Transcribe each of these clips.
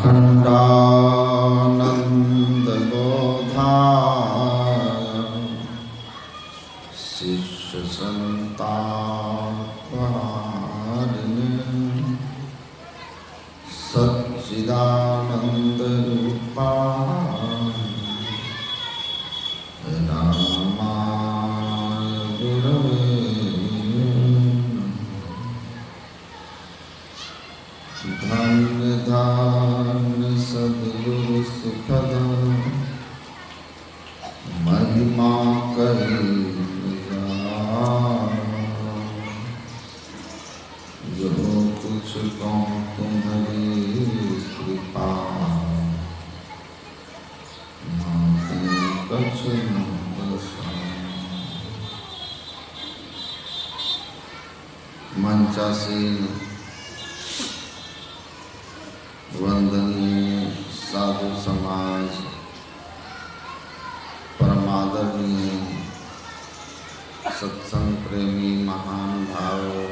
अखंडानंद बोधाय शिष्य संतापहारिणे सच्चिदानंद रूपाय रामाय गुरवे धन्य धन्य सद्गुरु सुखद महिमा कही जो कुछ कहूँ तुम्हारी कृपा नाते कछ न मंचासीन वंदनीय साधु समाज, परमादरणीय सत्संग प्रेमी महान भावों,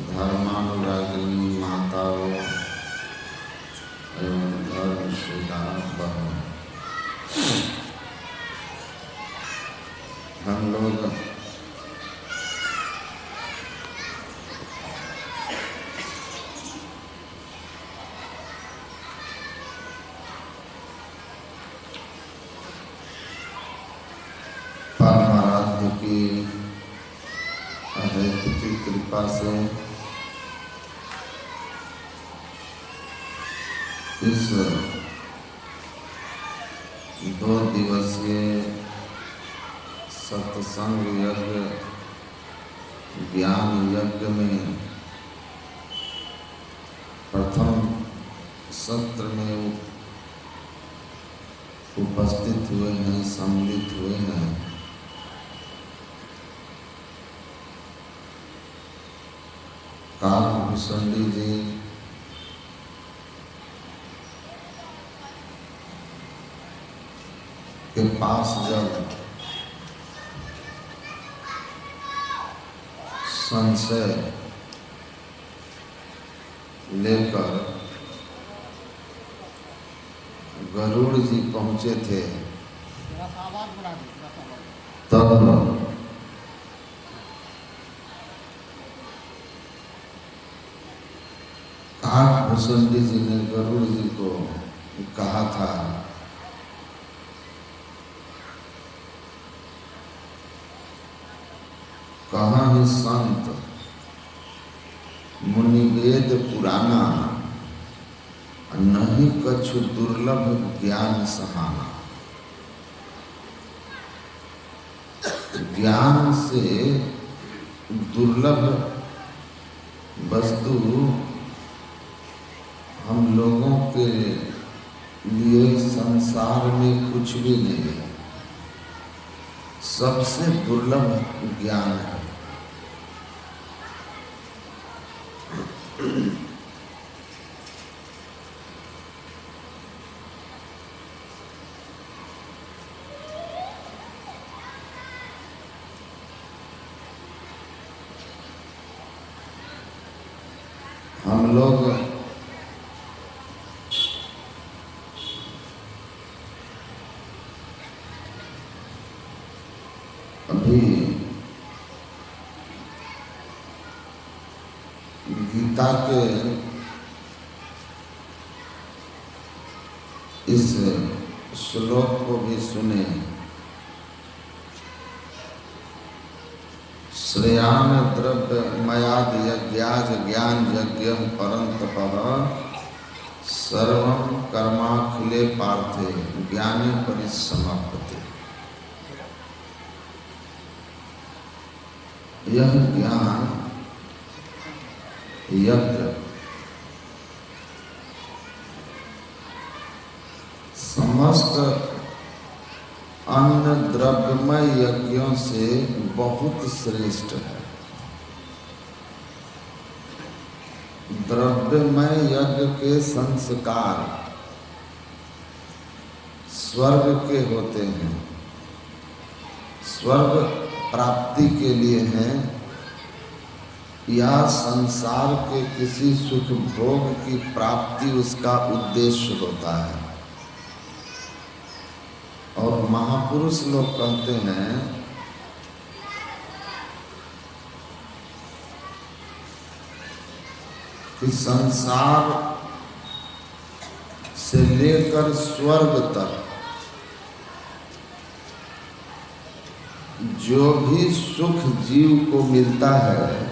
धर्मानुरागिनी माताओं एवं धर्मशिला बहनों, हम लोग परमाराध्य की अहेतु की कृपा से इस 2 दिवसीय सत्संग यज्ञ ज्ञान यज्ञ में प्रथम सत्र में उपस्थित हुए हैं, सम्मिलित हुए हैं। कालभूषणी जी के पास जब संशय लेकर गरुड़ जी पहुंचे थे, तब कालभूषणी जी ने गरुड़ जी को कहा था कहाँ ही संत मुनि वेद पुराना, नहीं कछु दुर्लभ ज्ञान सहाना। ज्ञान से दुर्लभ वस्तु हम लोगों के लिए संसार में कुछ भी नहीं है। सबसे दुर्लभ ज्ञान है। हम लोग अभी गीता के इस श्लोक को भी सुने। श्रेयान द्रव्य मयाद यज्ञाज ज्ञान यज्ञ परंतपः सर्वं कर्माखिले पार्थे ज्ञाने परिसमाप्यते। यह ज्ञान यज्ञ समस्त अन्य द्रव्यमय यज्ञों से बहुत श्रेष्ठ है। द्रव्यमय यज्ञ के संस्कार स्वर्ग के होते हैं, स्वर्ग प्राप्ति के लिए हैं। या संसार के किसी सुख भोग की प्राप्ति उसका उद्देश्य होता है। और महापुरुष लोग कहते हैं कि संसार से लेकर स्वर्ग तक जो भी सुख जीव को मिलता है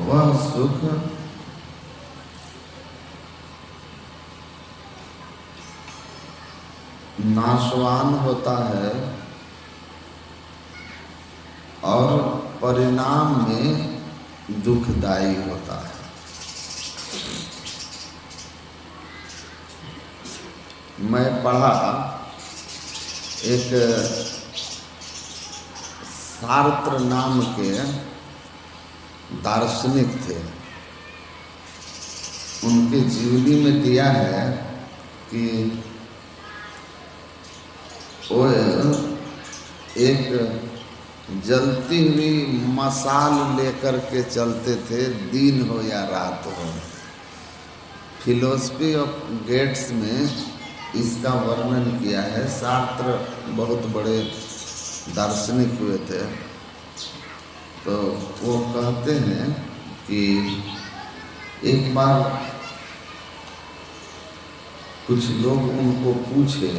वह सुख नाशवान होता है और परिणाम में दुखदायी होता है। मैं पढ़ा एक सार्त्र नाम के दार्शनिक थे, उनके जीवनी में दिया है कि वो एक जलती हुई मशाल लेकर के चलते थे, दिन हो या रात हो। फिलोसफी ऑफ गेट्स में इसका वर्णन किया है। सार्त्र बहुत बड़े दार्शनिक हुए थे, तो वो कहते हैं कि एक बार कुछ लोग उनको पूछे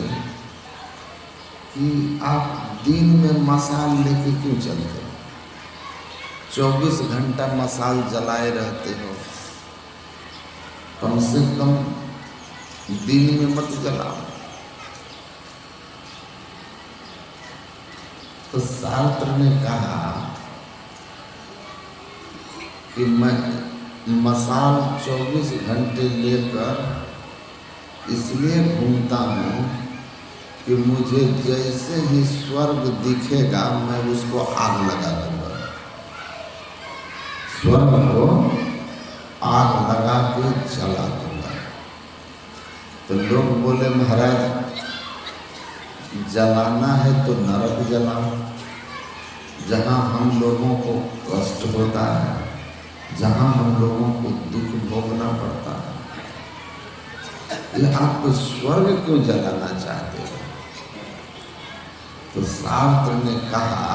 कि आप दिन में मशाल लेके क्यों चलते हो, 24 घंटा मशाल जलाए रहते हो, कम से कम दिन में मत जलाओ। तो सार्त्र ने कहा कि मैं मशाल 24 घंटे लेकर इसलिए घूमता हूँ कि मुझे जैसे ही स्वर्ग दिखेगा मैं उसको आग लगा दूंगा, स्वर्ग को आग लगा के जला दूंगा। तो लोग बोले महाराज जलाना है तो नरक जलाओ, जहाँ हम लोगों को कष्ट होता है, जहाँ हम लोगों को दुख भोगना पड़ता है, ये आप स्वर्ग क्यों जलाना चाहते हो? तो सार्त्र ने कहा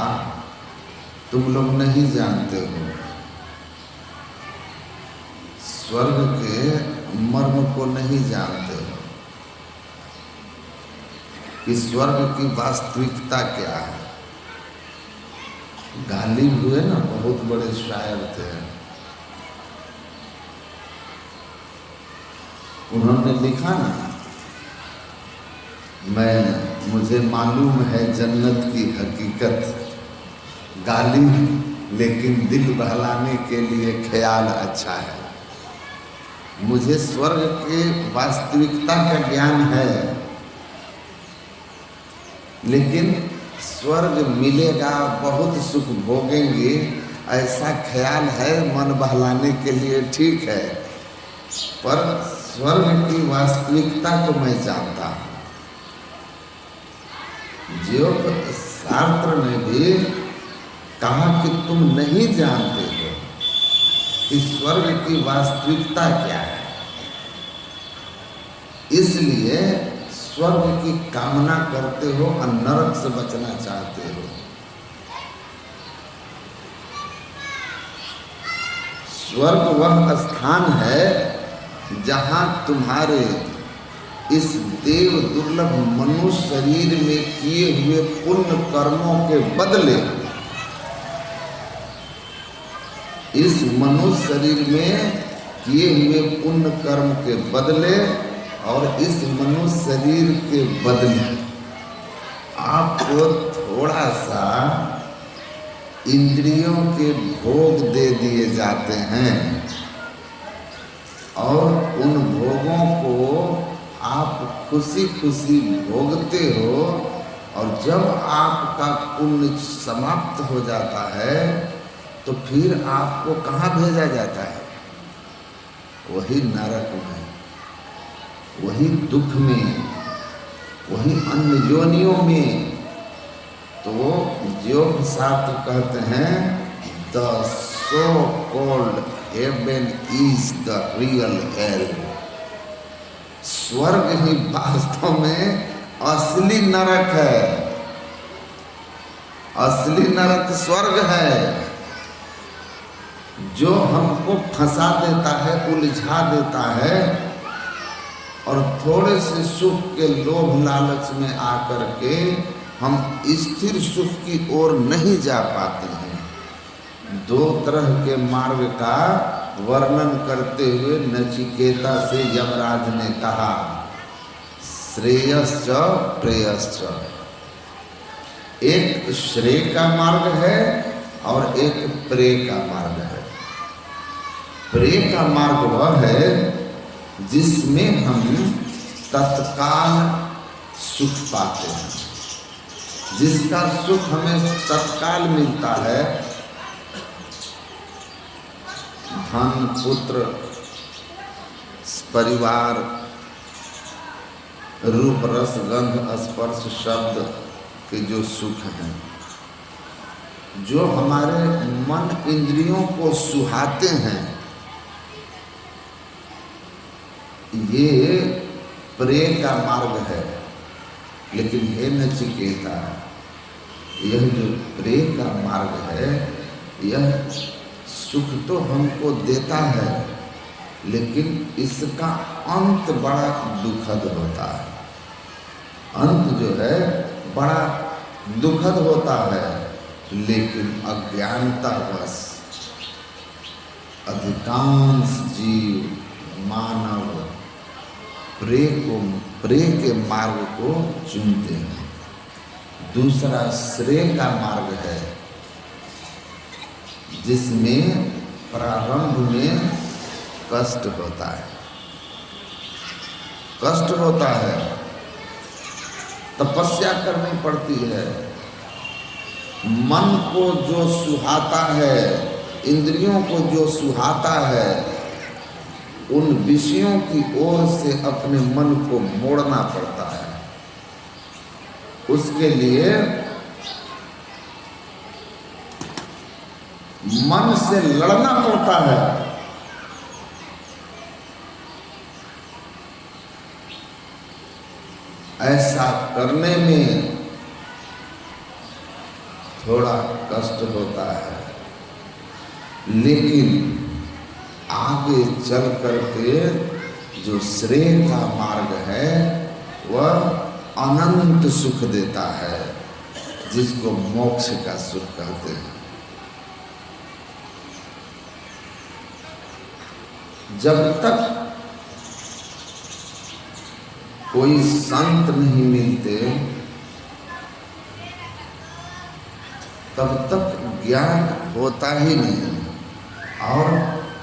तुम लोग नहीं जानते हो स्वर्ग के मर्म को, नहीं जानते हो कि स्वर्ग की वास्तविकता क्या है। गालिब हुए ना, बहुत बड़े शायर थे, उन्होंने लिखा ना, मुझे मालूम है जन्नत की हकीकत, गाली लेकिन दिल बहलाने के लिए ख्याल अच्छा है। मुझे स्वर्ग के वास्तविकता का ज्ञान है, लेकिन स्वर्ग मिलेगा, बहुत सुख भोगेंगे, ऐसा ख्याल है, मन बहलाने के लिए ठीक है, पर स्वर्ग की वास्तविकता को मैं जानता हूँ। जो सार्त्र ने भी कहा कि तुम नहीं जानते हो कि स्वर्ग की वास्तविकता क्या है, इसलिए स्वर्ग की कामना करते हो और नरक से बचना चाहते हो। स्वर्ग वह स्थान है जहाँ तुम्हारे इस देव दुर्लभ मनुष्य शरीर में किए हुए पुण्य कर्मों के बदले, इस मनुष्य शरीर में किए हुए पुण्य कर्म के बदले और इस मनुष्य शरीर के बदले आपको थोड़ा सा इंद्रियों के भोग दे दिए जाते हैं और उन भोगों को आप खुशी खुशी भोगते हो, और जब आपका पुण्य समाप्त हो जाता है तो फिर आपको कहाँ भेजा जाता है? वही नरक में, वही दुख में, वही अन्य योनियों में। तो योग शास्त्र कहते हैं the so called heaven is the real hello. स्वर्ग ही वास्तव में असली नरक है। असली नरक स्वर्ग है, जो हमको फंसा देता है, उलझा देता है और थोड़े से सुख के लोभ लालच में आकर के हम स्थिर सुख की ओर नहीं जा पाते हैं। दो तरह के मार्ग का वर्णन करते हुए नचिकेता से यमराज ने कहा, श्रेयश्च प्रेयश्च। एक श्रेय का मार्ग है और एक प्रेय का मार्ग है। प्रेय का मार्ग वह है जिसमें हम तत्काल सुख पाते हैं, जिसका सुख हमें तत्काल मिलता है। धन, पुत्र, परिवार, रूप, रस, गंध, स्पर्श, शब्द के जो सुख हैं, जो हमारे मन इंद्रियों को सुहाते हैं, ये प्रेय का मार्ग है। लेकिन हे नचिकेता, यह जो प्रेय का मार्ग है, यह सुख तो हमको देता है, लेकिन इसका अंत बड़ा दुखद होता है। अंत जो है बड़ा दुखद होता है। लेकिन अज्ञानतावश अधिकांश जीव मानव प्रेय के मार्ग को चुनते हैं। दूसरा श्रेय का मार्ग है, जिसमें प्रारंभ में कष्ट होता है। कष्ट होता है, तपस्या करनी पड़ती है। मन को जो सुहाता है, इंद्रियों को जो सुहाता है, उन विषयों की ओर से अपने मन को मोड़ना पड़ता है। उसके लिए मन से लड़ना पड़ता है। ऐसा करने में थोड़ा कष्ट होता है, लेकिन आगे चल करके जो श्रेय का मार्ग है वह अनंत सुख देता है, जिसको मोक्ष का सुख कहते हैं। जब तक कोई संत नहीं मिलते, तब तक ज्ञान होता ही नहीं और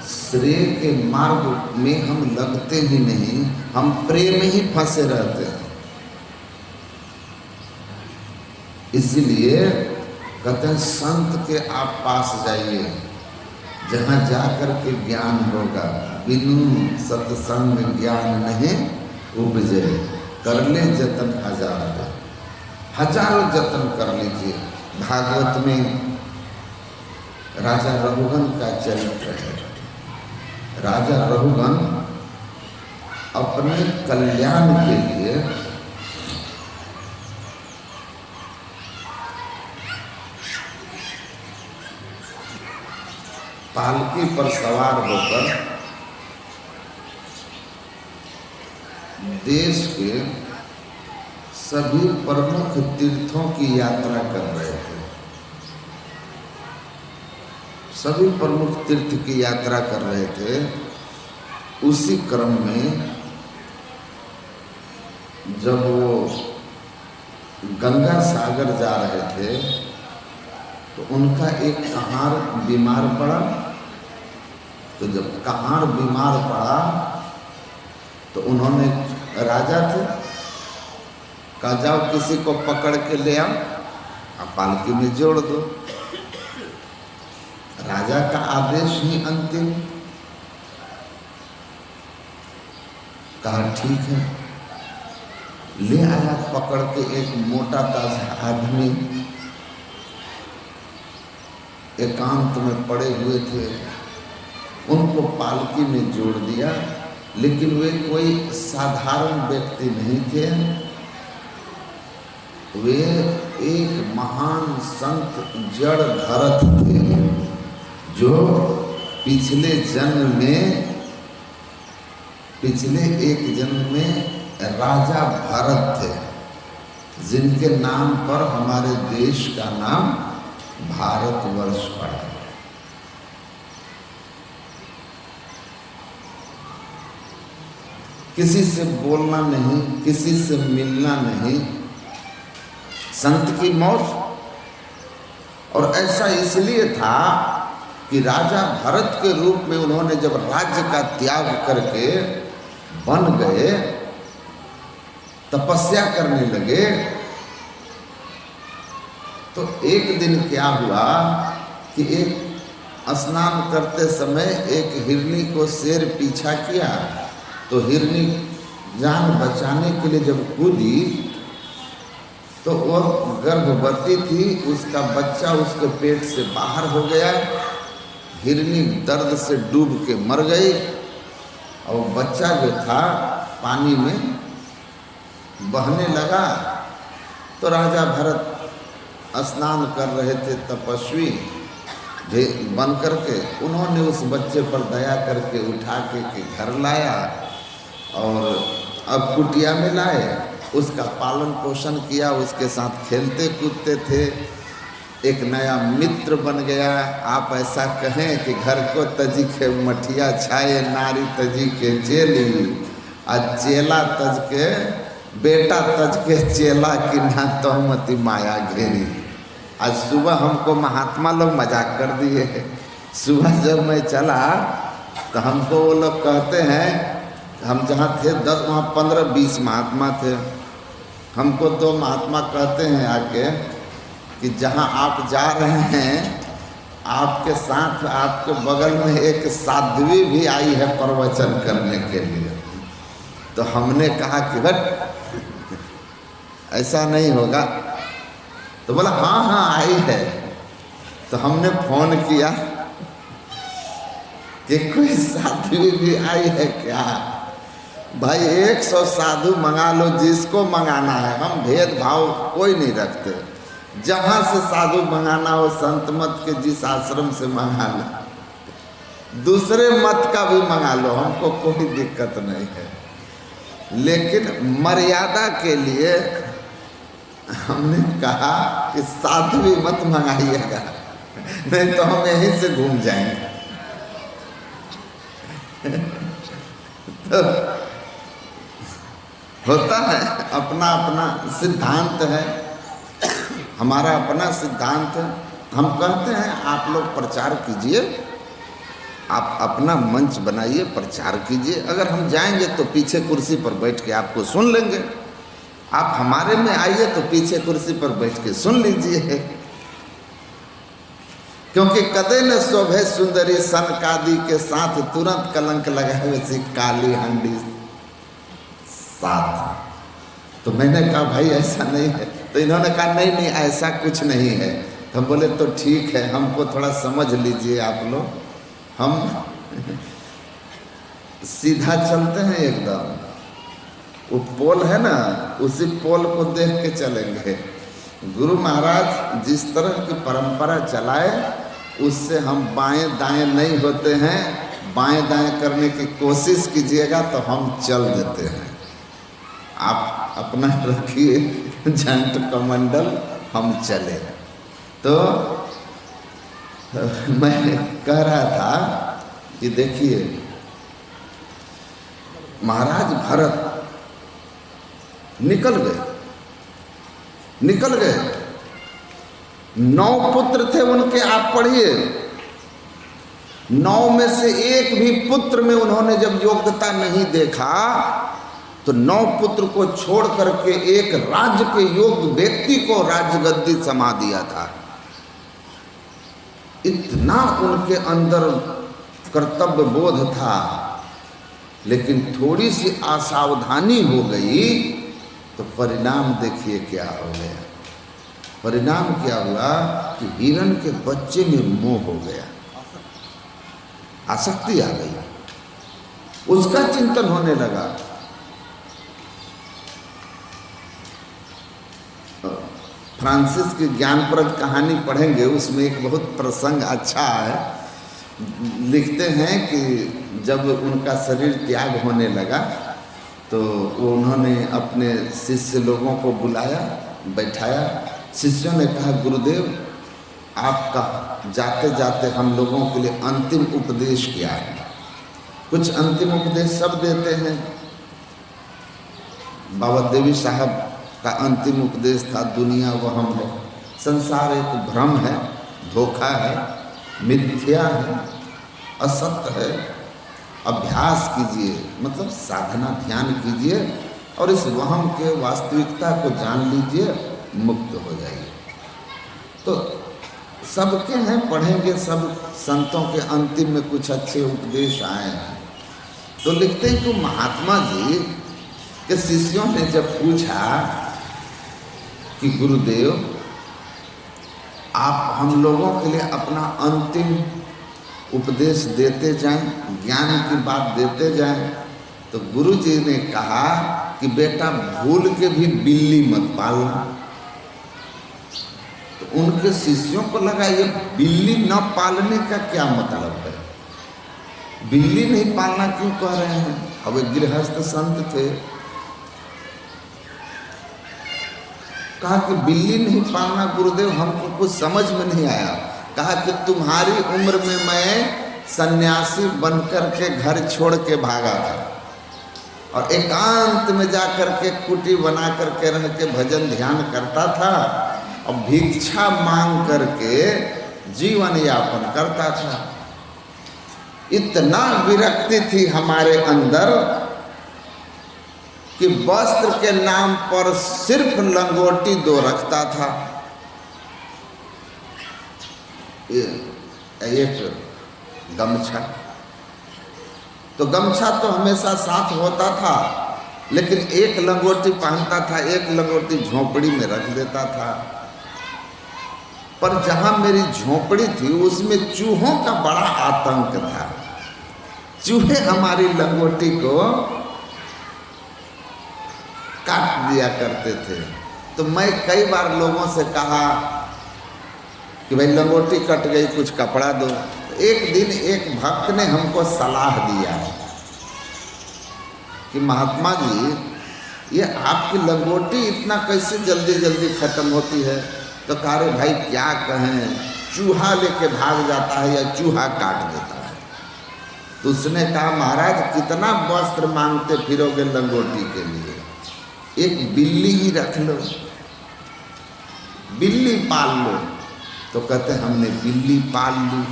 श्रेय के मार्ग में हम लगते ही नहीं। हम प्रेम में ही फंसे रहते हैं। इसलिए कहते हैं संत के आप पास जाइए, जहाँ जाकर के ज्ञान होगा। बिनु सत्संग ज्ञान नहीं उपजे, कर ले जतन हजार। हजारों जतन कर लीजिए। भागवत में राजा रघुगन का चरित्र है। राजा रघुगन अपने कल्याण के लिए पालकी पर सवार होकर देश के सभी प्रमुख तीर्थों की यात्रा कर रहे थे। सभी प्रमुख तीर्थ की यात्रा कर रहे थे। उसी क्रम में जब वो गंगा सागर जा रहे थे, तो उनका एक कहार बीमार पड़ा। तो जब कहार बीमार पड़ा तो उन्होंने, राजा थे, कहा जाओ किसी को पकड़ के ले आओ, अब पालकी में जोड़ दो। राजा का आदेश ही अंतिम। कहा ठीक है। ले आया पकड़ के एक मोटा ताजा आदमी। एकांत में पड़े हुए थे, उनको पालकी में जोड़ दिया। लेकिन वे कोई साधारण व्यक्ति नहीं थे, वे एक महान संत जड़भरत थे, जो पिछले एक जन्म में राजा भरत थे, जिनके नाम पर हमारे देश का नाम भारतवर्ष पड़ा। किसी से बोलना नहीं, किसी से मिलना नहीं, संत की मौज। और ऐसा इसलिए था कि राजा भरत के रूप में उन्होंने जब राज्य का त्याग करके बन गए, तपस्या करने लगे, तो एक दिन क्या हुआ कि एक स्नान करते समय एक हिरनी को शेर पीछा किया, तो हिरनी जान बचाने के लिए जब कूदी तो वह गर्भवती थी, उसका बच्चा उसके पेट से बाहर हो गया। हिरनी दर्द से डूब के मर गई और बच्चा जो था पानी में बहने लगा। तो राजा भरत स्नान कर रहे थे, तपस्वी बन करके, उन्होंने उस बच्चे पर दया करके उठा के घर लाया और अब कुटिया में लाए, उसका पालन पोषण किया, उसके साथ खेलते कूदते थे, एक नया मित्र बन गया। आप ऐसा कहें कि घर को तजी के मठिया छाए, नारी तजी के चेली, और चेला तज के बेटा तज के चेला की ना तोहमती माया घेरी। आज सुबह हमको महात्मा लोग मजाक कर दिए। सुबह जब मैं चला तो हमको वो लोग कहते हैं, हम जहाँ थे 10 वहाँ 15-20 महात्मा थे, हमको 2 महात्मा कहते हैं आके कि जहाँ आप जा रहे हैं, आपके साथ आपके बगल में एक साध्वी भी आई है प्रवचन करने के लिए। तो हमने कहा कि बट ऐसा नहीं होगा। तो बोला हाँ आई है। तो हमने फोन किया कि कोई साध्वी भी आई है क्या? भाई 100 साधु मंगा लो, जिसको मंगाना है, हम भेदभाव कोई नहीं रखते। जहाँ से साधु मंगाना हो, संत मत के जिस आश्रम से मंगा लो, दूसरे मत का भी मंगा लो, हमको कोई दिक्कत नहीं है। लेकिन मर्यादा के लिए हमने कहा कि साध्वी मत मंगाइएगा, नहीं तो हम यहीं से घूम जाएंगे। तो होता है, अपना अपना सिद्धांत है, हमारा अपना सिद्धांत है। हम कहते हैं आप लोग प्रचार कीजिए, आप अपना मंच बनाइए, प्रचार कीजिए। अगर हम जाएंगे तो पीछे कुर्सी पर बैठ के आपको सुन लेंगे। आप हमारे में आइए तो पीछे कुर्सी पर बैठ के सुन लीजिए। क्योंकि कदे न शोभे सुंदरी सनकादि के साथ, तुरंत कलंक लगाए वैसी काली हंडी साथ। तो मैंने कहा भाई ऐसा नहीं है। तो इन्होंने कहा नहीं नहीं ऐसा कुछ नहीं है। तो हम बोले तो ठीक है, हमको थोड़ा समझ लीजिए आप लोग, हम सीधा चलते हैं एकदम। वो पोल है ना, उसी पोल को देख के चलेंगे। गुरु महाराज जिस तरह की परंपरा चलाए, उससे हम बाएं दाएं नहीं होते हैं। बाएं दाएं करने की कोशिश कीजिएगा तो हम चल देते हैं। आप अपना रखिए जंट कमंडल, हम चले। तो मैं कह रहा था कि देखिए महाराज भरत निकल गए। 9 पुत्र थे उनके, आप पढ़िए। 9 में से एक भी पुत्र में उन्होंने जब योग्यता नहीं देखा, तो 9 पुत्र को छोड़ करके एक राज्य के योग्य व्यक्ति को राज्य गद्दी समा दिया था। इतना उनके अंदर कर्तव्य बोध था। लेकिन थोड़ी सी असावधानी हो गई तो परिणाम देखिए क्या हो गया। परिणाम क्या हुआ कि हिरण के बच्चे में मोह हो गया, आसक्ति आ गई, उसका चिंतन होने लगा। फ्रांसिस की ज्ञानप्रद कहानी पढ़ेंगे, उसमें एक बहुत प्रसंग अच्छा है। लिखते हैं कि जब उनका शरीर त्याग होने लगा तो उन्होंने अपने शिष्य लोगों को बुलाया, बैठाया। शिष्यों ने कहा, गुरुदेव आपका जाते जाते हम लोगों के लिए अंतिम उपदेश क्या है? कुछ अंतिम उपदेश सब देते हैं। बाबा देवी साहब का अंतिम उपदेश था, दुनिया वहम है, संसार एक भ्रम है, धोखा है, मिथ्या है, असत्य है। अभ्यास कीजिए, मतलब साधना, ध्यान कीजिए और इस वहम के वास्तविकता को जान लीजिए, मुक्त हो जाइए। तो सबके हैं, पढ़ेंगे सब संतों के अंतिम में कुछ अच्छे उपदेश आए हैं। तो लिखते हैं कि महात्मा जी के शिष्यों ने जब पूछा कि गुरुदेव आप हम लोगों के लिए अपना अंतिम उपदेश देते जाएं, ज्ञान की बात देते जाएं, तो गुरु जी ने कहा कि बेटा भूल के भी बिल्ली मत पालना। तो उनके शिष्यों को लगा ये बिल्ली न पालने का क्या मतलब है, बिल्ली नहीं पालना क्यों कह रहे हैं? अब एक गृहस्थ संत थे, कहा कि बिल्ली नहीं पालना गुरुदेव, हमको कुछ समझ में नहीं आया। कहा कि तुम्हारी उम्र में मैं सन्यासी बनकर के घर छोड़ के भागा था और एकांत में जाकर के कुटी बना करके रह के भजन ध्यान करता था और भिक्षा मांग करके जीवन यापन करता था। इतना विरक्ति थी हमारे अंदर कि वस्त्र के नाम पर सिर्फ लंगोटी दो रखता था, एक गमछा। तो गमछा तो हमेशा साथ होता था, लेकिन एक लंगोटी पहनता था, एक लंगोटी झोपड़ी में रख देता था। पर जहां मेरी झोपड़ी थी उसमें चूहों का बड़ा आतंक था। चूहे हमारी लंगोटी को काट दिया करते थे। तो मैं कई बार लोगों से कहा कि भाई लंगोटी कट गई, कुछ कपड़ा दो। एक दिन एक भक्त ने हमको सलाह दिया कि महात्मा जी ये आपकी लंगोटी इतना कैसे जल्दी जल्दी खत्म होती है? तो कहा रे भाई क्या कहें, चूहा लेके भाग जाता है या चूहा काट देता है। तो उसने कहा महाराज कितना वस्त्र मांगते फिरोगे लंगोटी के लिए, एक बिल्ली ही रख लो, बिल्ली पाल लो। तो कहते हमने बिल्ली पाल ली।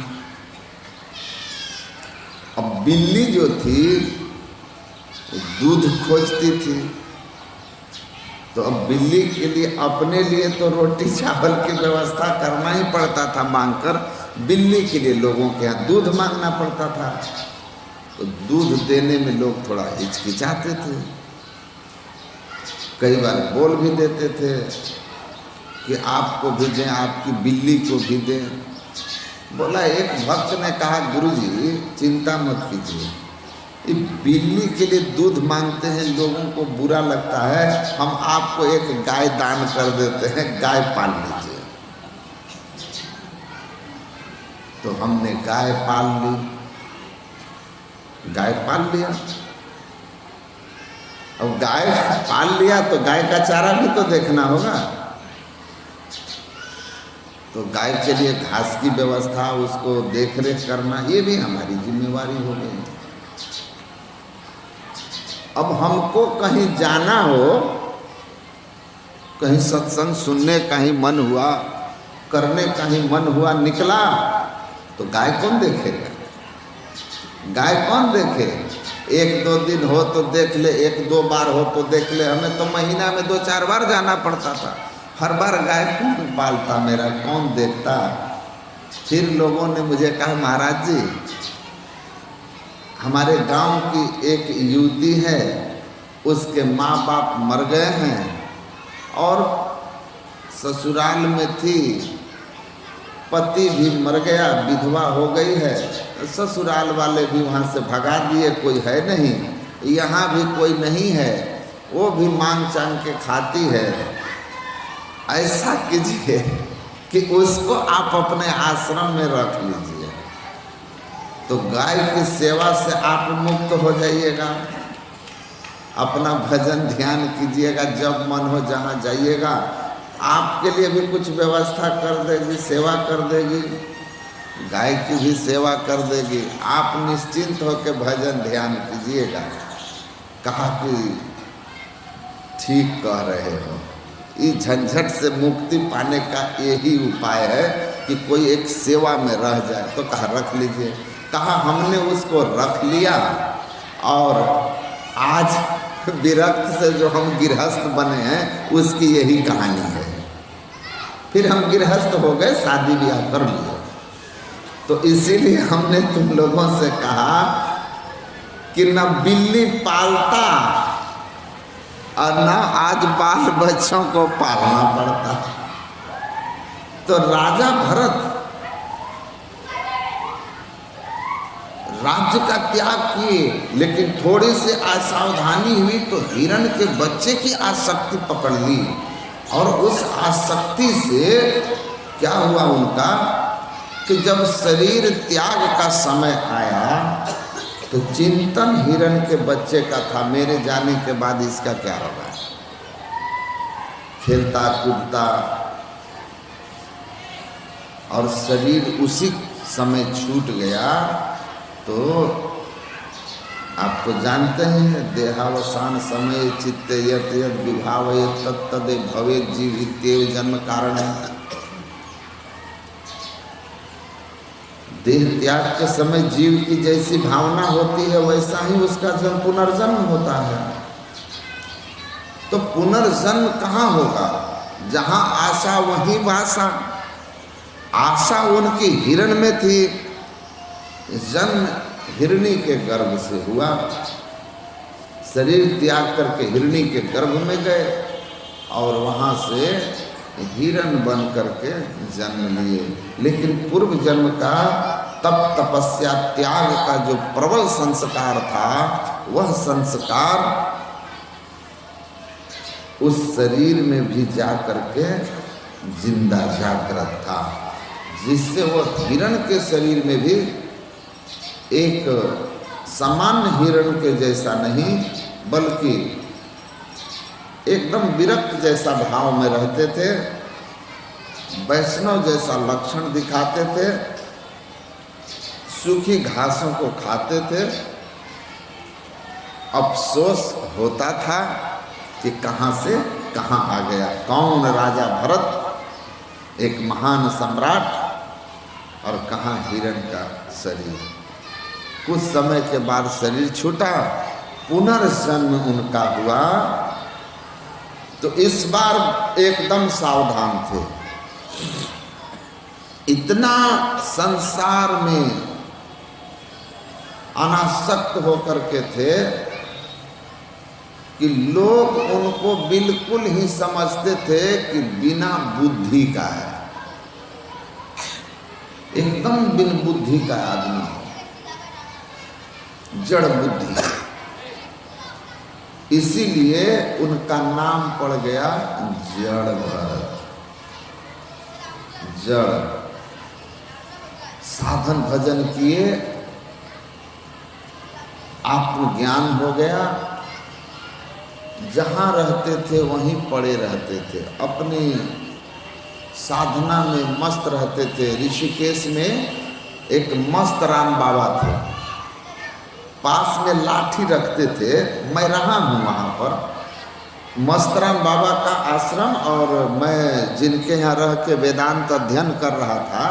अब बिल्ली जो थी दूध खोजती थी, तो अब बिल्ली के लिए अपने लिए तो रोटी चावल की व्यवस्था करना ही पड़ता था मांगकर, बिल्ली के लिए लोगों के यहाँ दूध मांगना पड़ता था। तो दूध देने में लोग थोड़ा हिचकिचाते थे, कई बार बोल भी देते थे कि आपको भी दें, आपकी बिल्ली को भी दें। बोला एक भक्त ने कहा गुरुजी चिंता मत कीजिए, ये बिल्ली के लिए दूध मांगते हैं, लोगों को बुरा लगता है, हम आपको एक गाय दान कर देते हैं, गाय पाल लीजिए। तो हमने गाय पाल ली, गाय पाल लिया। अब गाय पाल लिया तो गाय का चारा भी तो देखना होगा, तो गाय के लिए घास की व्यवस्था, उसको देख रेख करना, ये भी हमारी जिम्मेवारी हो गई। अब हमको कहीं जाना हो, कहीं सत्संग सुनने का ही मन हुआ, करने का ही मन हुआ, निकला, तो गाय कौन देखेगा? गाय कौन देखे? एक दो दिन हो तो देख ले, एक दो बार हो तो देख ले। हमें तो महीना में 2-4 बार जाना पड़ता था, हर बार गाय कौन पालता, मेरा कौन देखता। फिर लोगों ने मुझे कहा महाराज जी हमारे गांव की एक युवती है, उसके माँ बाप मर गए हैं और ससुराल में थी, पति भी मर गया, विधवा हो गई है, ससुराल वाले भी वहाँ से भगा दिए, कोई है नहीं, यहाँ भी कोई नहीं है, वो भी मांग चांग के खाती है। ऐसा कीजिए कि उसको आप अपने आश्रम में रख लीजिए, तो गाय की सेवा से आप मुक्त हो जाइएगा। अपना भजन ध्यान कीजिएगा, जब मन हो जहाँ जाइएगा, आपके लिए भी कुछ व्यवस्था कर देगी, सेवा कर देगी, गाय की भी सेवा कर देगी। आप निश्चिंत होकर भजन ध्यान कीजिएगा। कहा कि ठीक कह रहे हो, इस झंझट से मुक्ति पाने का यही उपाय है कि कोई एक सेवा में रह जाए। तो कहा रख लीजिए। कहा हमने उसको रख लिया और आज विरक्त से जो हम गृहस्थ बने हैं उसकी यही कहानी है। फिर हम गृहस्थ हो गए, शादी ब्याह कर लिए। तो इसीलिए हमने तुम लोगों से कहा कि न बिल्ली पालता और न आज बाल बच्चों को पालना पड़ता। तो राजा भरत राज्य का त्याग किए, लेकिन थोड़ी सी असावधानी हुई तो हिरण के बच्चे की आसक्ति पकड़ ली, और उस आसक्ति से क्या हुआ उनका कि जब शरीर त्याग का समय आया तो चिंतन हिरण के बच्चे का था, मेरे जाने के बाद इसका क्या होगा। खेलता कूदता और शरीर उसी समय छूट गया। तो आप तो जानते हैं, देहावसान समय चित्ते यत यत विभावय तत्तदे भवे जीव इत्येव जन्म कारण है। देह त्याग के समय जीव की जैसी भावना होती है वैसा ही उसका जन्म पुनर्जन्म होता है। तो पुनर्जन्म कहाँ होगा? जहाँ आशा वहीं वासा। आशा उनकी हिरण में थी, जन्म हिरणी के गर्भ से हुआ। शरीर त्याग करके हिरणी के गर्भ में गए और वहाँ से हिरण बन करके जन्म लिए। लेकिन पूर्व जन्म का तप तपस्या त्याग का जो प्रबल संस्कार था, वह संस्कार उस शरीर में भी जा करके जिंदा जागृत था, जिससे वह हिरण के शरीर में भी एक सामान्य हिरण के जैसा नहीं बल्कि एकदम विरक्त जैसा भाव में रहते थे, वैष्णव जैसा लक्षण दिखाते थे, सूखी घासों को खाते थे। अफसोस होता था कि कहाँ से कहाँ आ गया। कौन राजा भरत एक महान सम्राट, और कहाँ हिरण का शरीर। कुछ समय के बाद शरीर छूटा, पुनर्जन्म उनका हुआ। तो इस बार एकदम सावधान थे। इतना संसार में अनासक्त होकर के थे कि लोग उनको बिल्कुल ही समझते थे कि बिना बुद्धि का है, एकदम बिन बुद्धि का आदमी है, जड़ बुद्धि। इसीलिए उनका नाम पड़ गया जड़ भरत। जड़ साधन भजन किए, आत्मज्ञान हो गया, जहाँ रहते थे वहीं पड़े रहते थे, अपनी साधना में मस्त रहते थे। ऋषिकेश में एक मस्त राम बाबा थे, पास में लाठी रखते थे। मैं रहा हूँ वहाँ पर, मस्तराम बाबा का आश्रम, और मैं जिनके यहाँ रह के वेदांत अध्ययन कर रहा था,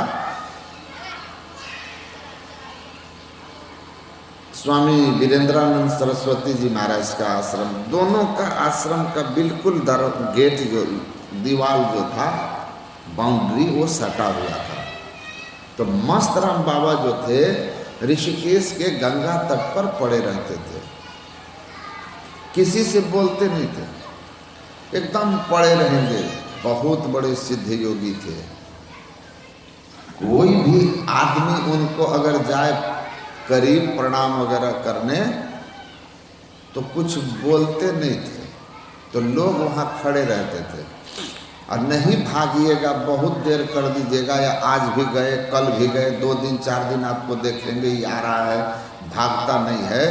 स्वामी वीरेंद्रानंद सरस्वती जी महाराज का आश्रम, दोनों का आश्रम का बिल्कुल गेट जो दीवार जो था, बाउंड्री, वो सटा हुआ था। तो मस्तराम बाबा जो थे ऋषिकेश के गंगा तट पर पड़े रहते थे, किसी से बोलते नहीं थे, एकदम पड़े रहेंगे, बहुत बड़े सिद्ध योगी थे। कोई भी आदमी उनको अगर जाए करीब प्रणाम वगैरह करने तो कुछ बोलते नहीं थे, तो लोग वहाँ खड़े रहते थे। और नहीं भागिएगा, बहुत देर कर दीजिएगा, या आज भी गए कल भी गए, 2 दिन 4 दिन आपको देखेंगे ये आ रहा है, भागता नहीं है,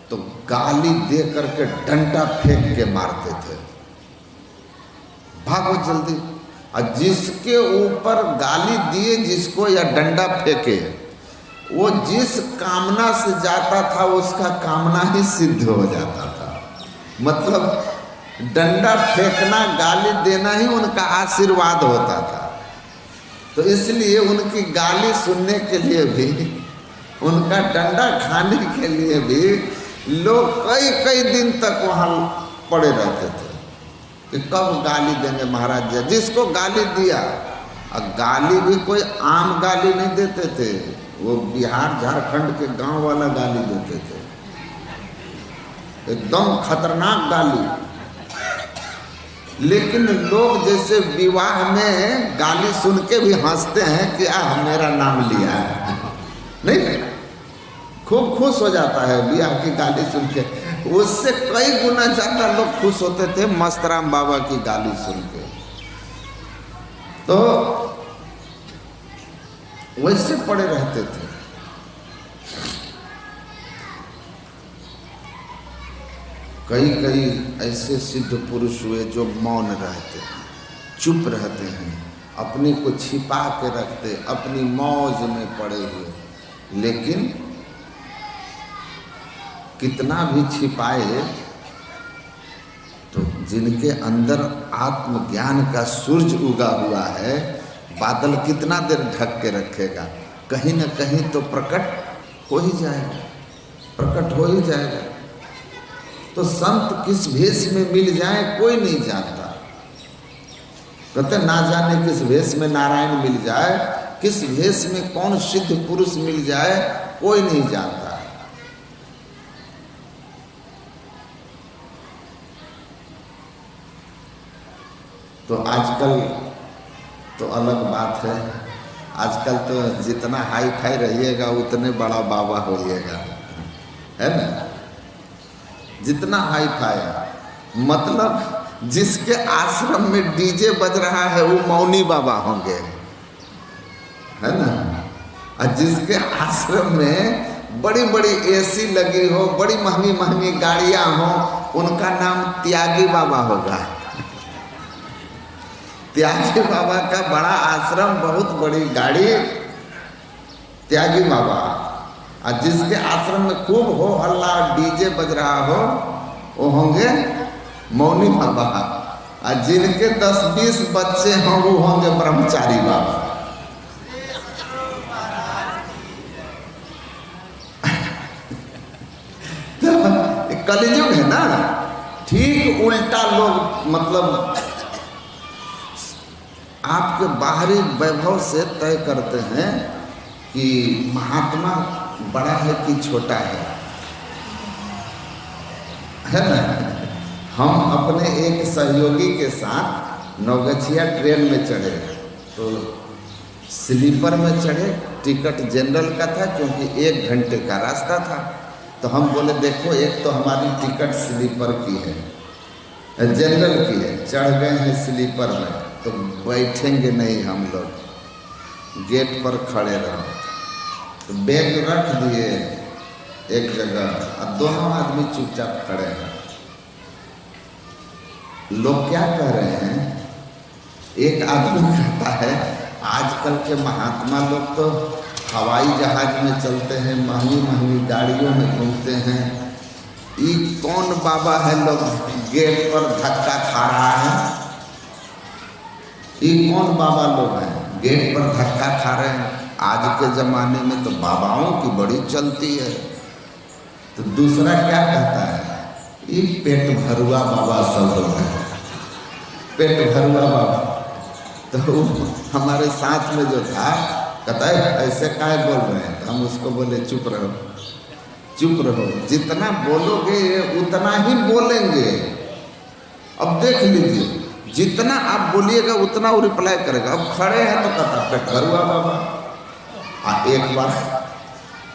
तो गाली दे करके डंडा फेंक के मारते थे, भागो जल्दी। और जिसके ऊपर गाली दिए जिसको या डंडा फेंके, वो जिस कामना से जाता था उसका कामना ही सिद्ध हो जाता था। मतलब डंडा फेंकना, गाली देना ही उनका आशीर्वाद होता था। तो इसलिए उनकी गाली सुनने के लिए भी, उनका डंडा खाने के लिए भी लोग कई कई दिन तक वहाँ पड़े रहते थे कि कब गाली देंगे महाराज जी। जिसको गाली दिया, और गाली भी कोई आम गाली नहीं देते थे, वो बिहार झारखंड के गांव वाला गाली देते थे, एकदम खतरनाक गाली। लेकिन लोग जैसे विवाह में गाली सुन के भी हंसते हैं कि मेरा नाम लिया है, नहीं, खूब खुश हो जाता है विवाह की गाली सुन के। उससे कई गुना ज्यादा लोग खुश होते थे मस्तराम बाबा की गाली सुन के। तो वैसे पड़े रहते थे। कई कई ऐसे सिद्ध पुरुष हुए जो मौन रहते हैं, चुप रहते हैं, अपने को छिपा के रखते, अपनी मौज में पड़े हुए। लेकिन कितना भी छिपाए तो जिनके अंदर आत्मज्ञान का सूरज उगा हुआ है, बादल कितना देर ढक के रखेगा, कहीं न कहीं तो प्रकट हो ही जाएगा, प्रकट हो ही जाएगा। तो संत किस भेष में मिल जाए कोई नहीं जानता। कहते ना जाने किस भेष में नारायण मिल जाए, किस भेष में कौन सिद्ध पुरुष मिल जाए कोई नहीं जानता। तो आजकल तो अलग बात है, आजकल तो जितना हाई फाई रहिएगा उतने बड़ा बाबा होइएगा, है ना। जितना हाई फाई, मतलब जिसके आश्रम में डीजे बज रहा है वो मौनी बाबा होंगे, है ना। और जिसके आश्रम में बड़ी बड़ी एसी लगी हो, बड़ी महंगी महंगी गाड़ियां हो, उनका नाम त्यागी बाबा होगा। त्यागी बाबा का बड़ा आश्रम, बहुत बड़ी गाड़ी, त्यागी बाबा। और जिसके आश्रम में खूब हो हल्ला, डीजे बज रहा हो, वो होंगे मौनी बाबा। और जिनके 10-20 बच्चे हों वो होंगे ब्रह्मचारी बाबा। तो कलयुग है ना, ठीक उल्टा लोग मतलब आपके बाहरी वैभव से तय करते हैं कि महात्मा बड़ा है कि छोटा है ना। हम अपने एक सहयोगी के साथ नवगछिया ट्रेन में चढ़े, तो स्लीपर में चढ़े, टिकट जनरल का था क्योंकि 1 घंटे का रास्ता था। तो हम बोले देखो एक तो हमारी टिकट स्लीपर की है, जनरल की है, चढ़ गए हैं स्लीपर में, तो बैठेंगे नहीं हम लोग, गेट पर खड़े रहो। तो बैग रख दिए एक जगह और दोनों आदमी चुपचाप खड़े हैं। लोग क्या कह रहे हैं, एक आदमी कहता है आजकल के महात्मा लोग तो हवाई जहाज में चलते हैं, महंगी महंगी गाड़ियों में घूमते हैं, ये कौन बाबा है लोग गेट पर धक्का खा रहा है, ये कौन बाबा लोग हैं गेट पर धक्का खा रहे हैं। आज के ज़माने में तो बाबाओं की बड़ी चलती है। तो दूसरा क्या कहता है, ये पेट भरुआ बाबा सब लोग हैं, पेट भरुआ बाबा। तो हमारे साथ में जो था कहता है ऐसे काहे बोल रहे हैं, तो हम उसको बोले चुप रहो, चुप रहो, जितना बोलोगे उतना ही बोलेंगे। अब देख लीजिए जितना आप बोलिएगा उतना वो रिप्लाई करेगा। अब खड़े हैं तो कहता पेट भरुआ बाबा। एक बार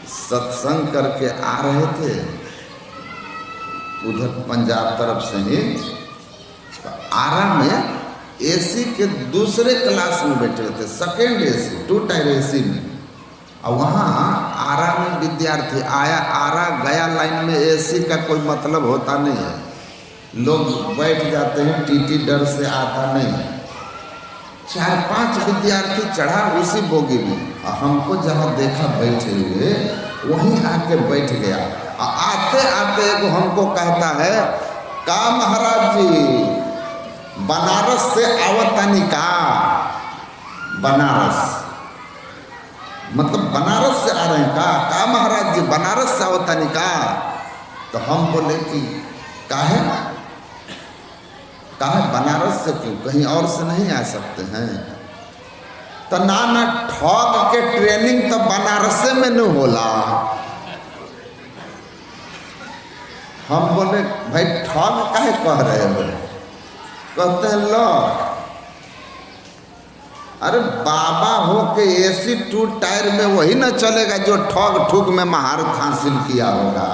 सत्संग करके आ रहे थे उधर पंजाब तरफ से ही, तो आरा में एसी के दूसरे क्लास में बैठे थे, सेकेंड एसी, 2 टायर एसी में। और वहाँ आरा में विद्यार्थी आया, आरा गया लाइन में एसी का कोई मतलब होता नहीं है, लोग बैठ जाते हैं, टीटी डर से आता नहीं है। 4-5 विद्यार्थी चढ़ा उसी बोगी में, और हमको जहाँ देखा बैठे हुए वहीं आके बैठ गया। आते आते एगो हमको कहता है, का महाराज जी बनारस से आवतानी का? बनारस मतलब बनारस से आ रहे हैं का महाराज जी बनारस से आवतानी का? तो हम बोले कि काहे बनारस से क्यों, कहीं और से नहीं आ सकते हैं? तो ना ठग के ट्रेनिंग तो बनारस में नहीं होला। हम बोले भाई ठग काहे कह रहे हो? कहते हैं लो, अरे बाबा हो के एसी 2 टायर में वही ना चलेगा जो ठग ठुक में महारत हासिल किया होगा।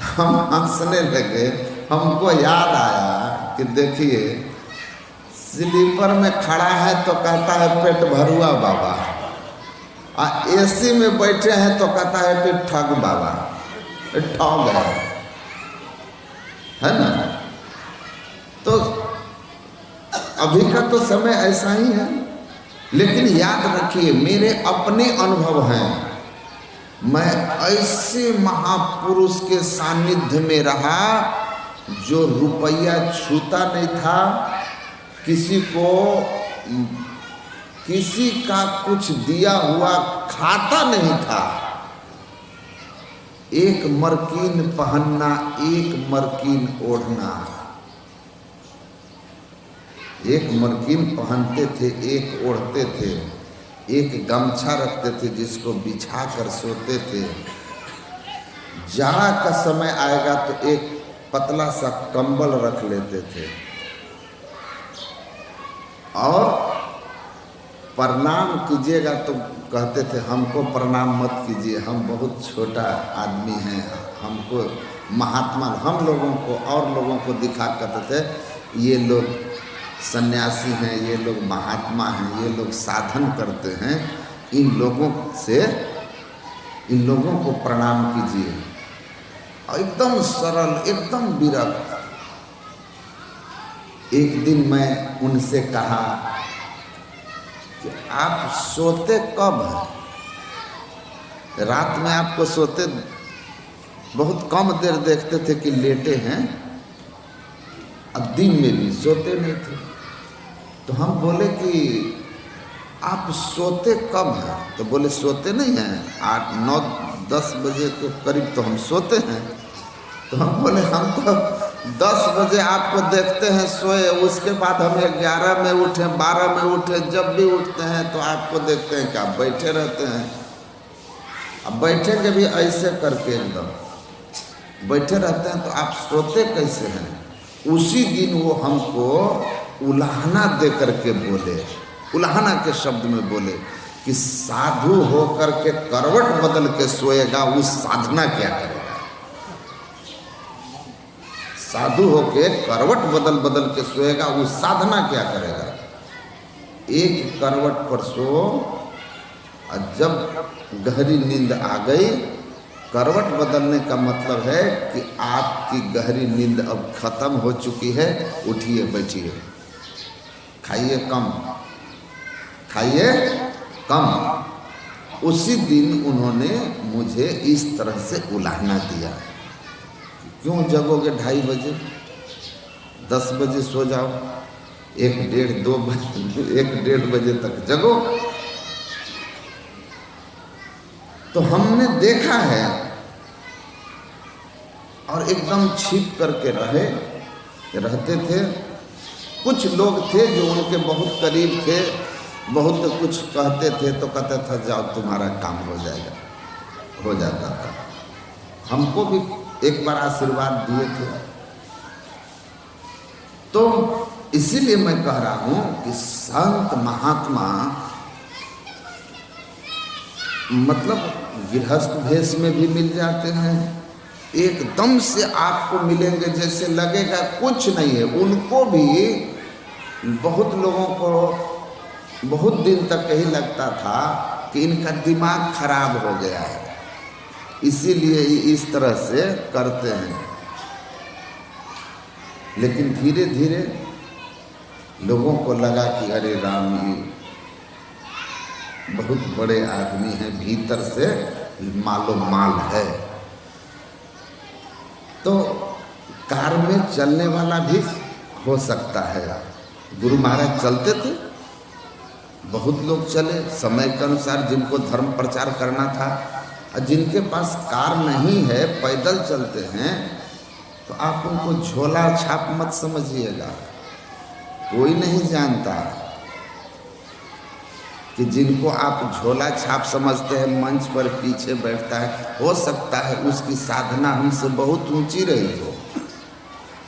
हम हंसने लगे। हमको याद आया कि देखिए स्लीपर में खड़ा है तो कहता है पेट भरुआ बाबा, और एसी में बैठे हैं तो कहता है कि ठग बाबा, ठग है ना। तो अभी का तो समय ऐसा ही है, लेकिन याद रखिए मेरे अपने अनुभव हैं। मैं ऐसे महापुरुष के सानिध्य में रहा जो रुपया छूता नहीं था, किसी को किसी का कुछ दिया हुआ खाता नहीं था। एक मरकीन पहनना, एक मरकीन ओढ़ना, एक मरकीन पहनते थे, एक ओढ़ते थे, एक गमछा रखते थे जिसको बिछा कर सोते थे। जाड़ा का समय आएगा तो एक पतला सा कंबल रख लेते थे, और प्रणाम कीजिएगा तो कहते थे हमको प्रणाम मत कीजिए, हम बहुत छोटा आदमी हैं, हमको महात्मा, हम लोगों को और लोगों को दिखा करते थे ये लोग सन्यासी हैं, ये लोग महात्मा हैं, ये लोग साधन करते हैं, इन लोगों को प्रणाम कीजिए। एकदम सरल, एकदम विरक्त। एक दिन मैं उनसे कहा कि आप सोते कब हैं? रात में आपको सोते बहुत कम देर देखते थे कि लेटे हैं, अब दिन में भी सोते नहीं थे। तो हम बोले कि आप सोते कब हैं? तो बोले सोते नहीं हैं, 8, 9, 10 बजे के करीब तो हम सोते हैं। तो हम बोले हम तो 10 बजे आपको देखते हैं सोए, उसके बाद हम 11 में उठे, 12 में उठे, जब भी उठते हैं तो आपको देखते हैं कि आप बैठे रहते हैं। अब बैठेंगे भी ऐसे करके, एकदम बैठे रहते हैं, तो आप सोते कैसे हैं? उसी दिन वो हमको उलाहना दे करके बोले, उलाहना के शब्द में बोले कि साधु होकर के करवट बदल के सोएगा, उस साधना क्या करेगा? साधु होके करवट बदल बदल के सोएगा, उस साधना क्या करेगा? एक करवट पर सो, और जब गहरी नींद आ गई, करवट बदलने का मतलब है कि आपकी गहरी नींद अब खत्म हो चुकी है, उठिए, बैठिए, खाइए कम, खाइए कम। उसी दिन उन्होंने मुझे इस तरह से उलाहना दिया, क्यों जगोगे 2:30 बजे, 10 बजे सो जाओ, 1, 1:30, 2 बजे, 1, 1:30 बजे तक जगो। तो हमने देखा है, और एकदम छिप करके रहते थे। कुछ लोग थे जो उनके बहुत करीब थे, बहुत कुछ कहते थे तो कहता था जाओ तुम्हारा काम हो जाएगा, हो जाता था। हमको भी एक बार आशीर्वाद दिए थे। तो इसीलिए मैं कह रहा हूं कि संत महात्मा मतलब गृहस्थ भेष में भी मिल जाते हैं, एकदम से आपको मिलेंगे जैसे लगेगा कुछ नहीं है। उनको भी बहुत लोगों को बहुत दिन तक यही लगता था कि इनका दिमाग खराब हो गया है, इसीलिए इस तरह से करते हैं। लेकिन धीरे धीरे लोगों को लगा कि अरे राम ये बहुत बड़े आदमी हैं, भीतर से मालो माल है। तो कार में चलने वाला भी हो सकता है। गुरु महाराज चलते थे, बहुत लोग चले समय के अनुसार, जिनको धर्म प्रचार करना था। और जिनके पास कार नहीं है, पैदल चलते हैं, तो आप उनको झोला छाप मत समझिएगा। कोई नहीं जानता कि जिनको आप झोला छाप समझते हैं मंच पर पीछे बैठता है, हो सकता है उसकी साधना हमसे बहुत ऊंची रही हो,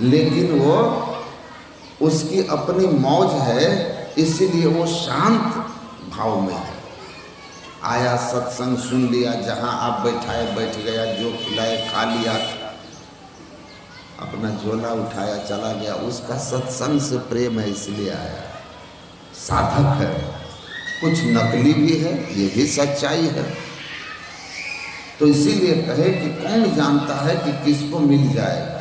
लेकिन वो उसकी अपनी मौज है, इसीलिए वो शांत भाव में है। आया सत्संग सुन लिया, जहाँ आप बैठाए बैठ गया, जो खिलाए खा लिया, अपना झोला उठाया चला गया। उसका सत्संग से प्रेम है इसलिए आया, साधक है। कुछ नकली भी है, ये भी सच्चाई है। तो इसीलिए कहे कि कौन जानता है कि किसको मिल जाएगा।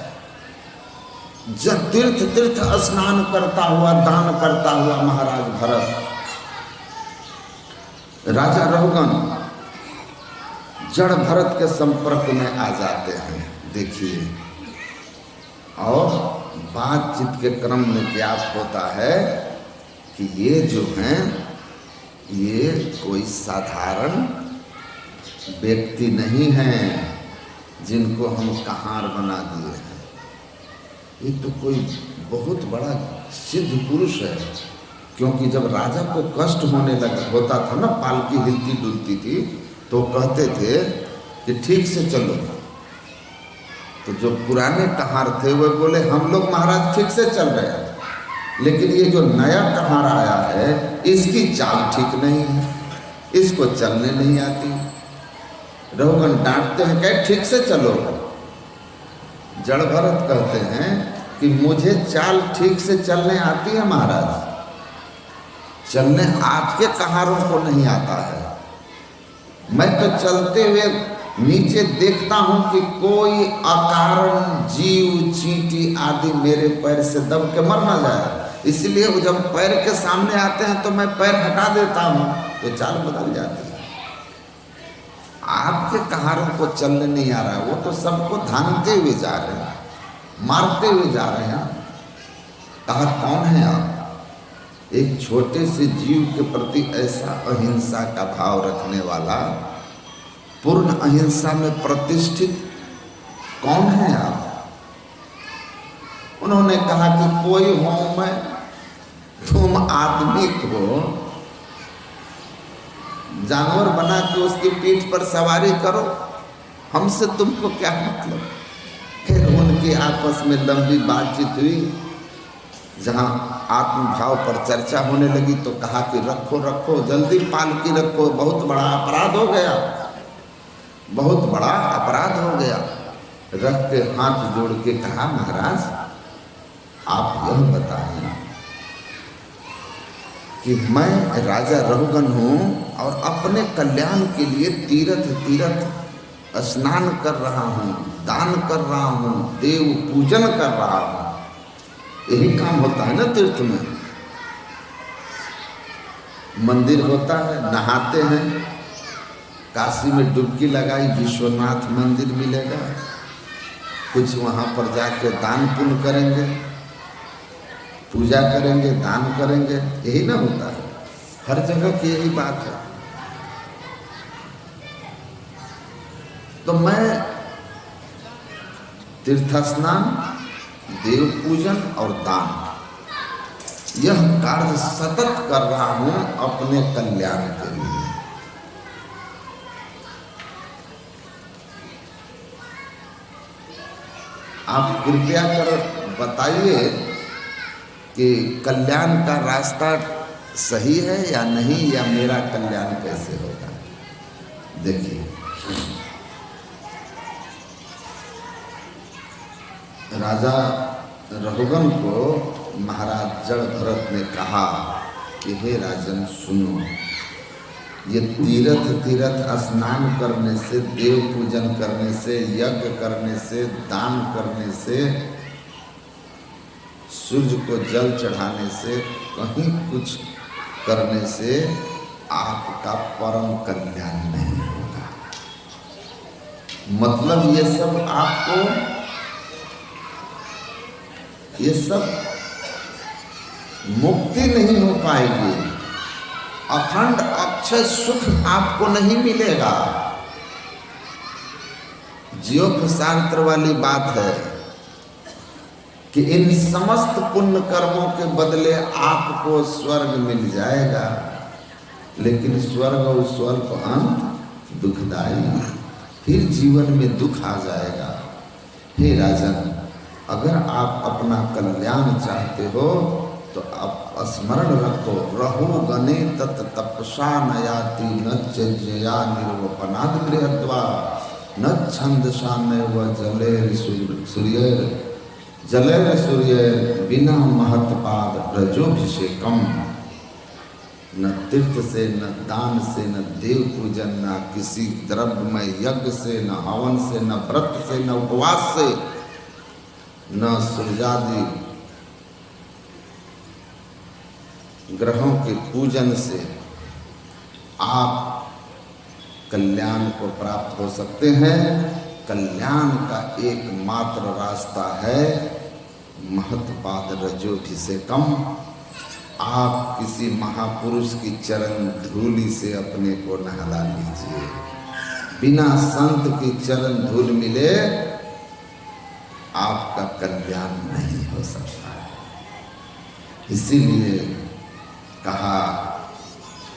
जब तीर्थ तीर्थ स्नान करता हुआ, दान करता हुआ महाराज भरत, राजा रहुगन जड़ भरत के संपर्क में आ जाते हैं। देखिए, और बातचीत के क्रम में ज्ञात होता है कि ये जो हैं, ये कोई साधारण व्यक्ति नहीं हैं जिनको हम कहार बना दिए हैं। ये तो कोई बहुत बड़ा सिद्ध पुरुष है। क्योंकि जब राजा को कष्ट होता था ना, पालकी हिलती डुलती थी, तो कहते थे कि ठीक से चलो। तो जो पुराने कहार थे वे बोले हम लोग महाराज ठीक से चल रहे हैं, लेकिन ये जो नया कहार आया है इसकी चाल ठीक नहीं है, इसको चलने नहीं आती। रहुगन डांटते हैं, कहे ठीक से चलो। जड़ भरत कहते हैं कि मुझे चाल ठीक से चलने आती है महाराज, चलने आपके कहारों को नहीं आता है। मैं तो चलते हुए नीचे देखता हूं कि कोई अकारण जीव चींटी आदि मेरे पैर से दब के मर ना जाए, इसलिए वो जब पैर के सामने आते हैं तो मैं पैर हटा देता हूं, तो चाल बदल जाती है। आपके कहारों को चलने नहीं आ रहा है, वो तो सबको धानते हुए जा रहे हैं, मारते हुए जा रहे हैं। कहा कौन है आप? एक छोटे से जीव के प्रति ऐसा अहिंसा का भाव रखने वाला, पूर्ण अहिंसा में प्रतिष्ठित कौन है आप? उन्होंने कहा कि कोई हूं मैं, तुम आदमी को जानवर बना के उसकी पीठ पर सवारी करो, हमसे तुमको क्या मतलब। फिर उनकी आपस में लंबी बातचीत हुई, जहाँ आत्मभाव पर चर्चा होने लगी, तो कहा कि रखो रखो जल्दी पालकी रखो, बहुत बड़ा अपराध हो गया, बहुत बड़ा अपराध हो गया। रख के हाथ जोड़ के कहा महाराज आप यह बताएं कि मैं राजा रहुगन हूँ और अपने कल्याण के लिए तीर्थ तीर्थ स्नान कर रहा हूँ, दान कर रहा हूँ, देव पूजन कर रहा हूँ। यही काम होता है ना तीर्थ में। मंदिर होता है, नहाते हैं, काशी में डुबकी लगाई, विश्वनाथ मंदिर मिलेगा, कुछ वहाँ पर जाके दान पुण्य करेंगे, पूजा करेंगे, दान करेंगे, यही ना होता है। हर जगह की यही बात है। तो मैं तीर्थ स्नान, देव पूजन और दान, यह कार्य सतत कर रहा हूं अपने कल्याण के लिए। आप कृपया कर बताइए कि कल्याण का रास्ता सही है या नहीं, या मेरा कल्याण कैसे होगा। देखिए, राजा रघुगण को महाराज जड़ भरत ने कहा कि हे राजन सुनो, ये तीर्थ स्नान करने से, देव पूजन करने से, यज्ञ करने से, दान करने से, सूर्य को जल चढ़ाने से, कहीं कुछ करने से आपका परम कल्याण नहीं होगा। मतलब ये सब आपको, ये सब मुक्ति नहीं हो पाएगी, अखंड अक्षय सुख आपको नहीं मिलेगा। जीव शास्त्र वाली बात है कि इन समस्त पुण्य कर्मों के बदले आपको स्वर्ग मिल जाएगा, लेकिन स्वर्ग और स्वल्प अंत दुखदाई, फिर जीवन में दुख आ जाएगा। हे राजन, अगर आप अपना कल्याण चाहते हो तो आप स्मरण रखो, रहो गणे तत् तपसा नयाति न चर्या निर्वपनाद गृहत्वा न छंदसा नैव जलेर सूर्य बिना महत्पाद ब्रजोभिषेकम। न तीर्थ से, न दान से, न देव पूजन, न किसी द्रव्यमय यज्ञ से, न हवन से, न व्रत से, न उपवास से, न सूर्यादि ग्रहों के पूजन से आप कल्याण को प्राप्त हो सकते हैं। कल्याण का एकमात्र रास्ता है महत्पाद रजोभिषेकम। आप किसी महापुरुष की चरण धूलि से अपने को नहला लीजिए। बिना संत की चरण धूल मिले आपका कल्याण नहीं हो सकता है। इसीलिए कहा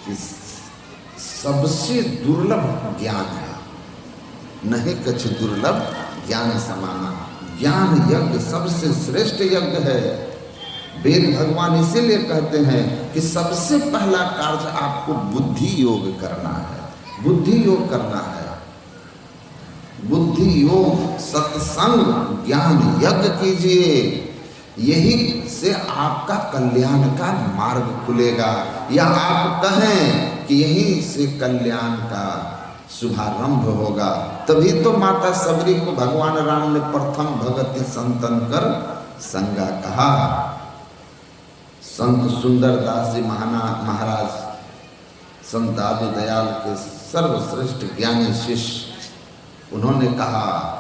कि सबसे दुर्लभ ज्ञान है, नहीं कछ दुर्लभ ज्ञान समाना। ज्ञान यज्ञ सबसे श्रेष्ठ यज्ञ है। वेद भगवान इसीलिए कहते हैं कि सबसे पहला कार्य आपको बुद्धि योग करना है। बुद्धि योग करना है, बुद्धि योग, सत्संग, ज्ञान यज्ञ कीजिए। यही से आपका कल्याण का मार्ग खुलेगा। या आप कहें कि यहीं से कल्याण का शुभारंभ होगा। तभी तो माता सबरी को भगवान राम ने प्रथम भगति संतन कर संगा कहा। संत सुंदरदास जी महाराज संत दादू दयाल के सर्वश्रेष्ठ ज्ञानी शिष्य, उन्होंने कहा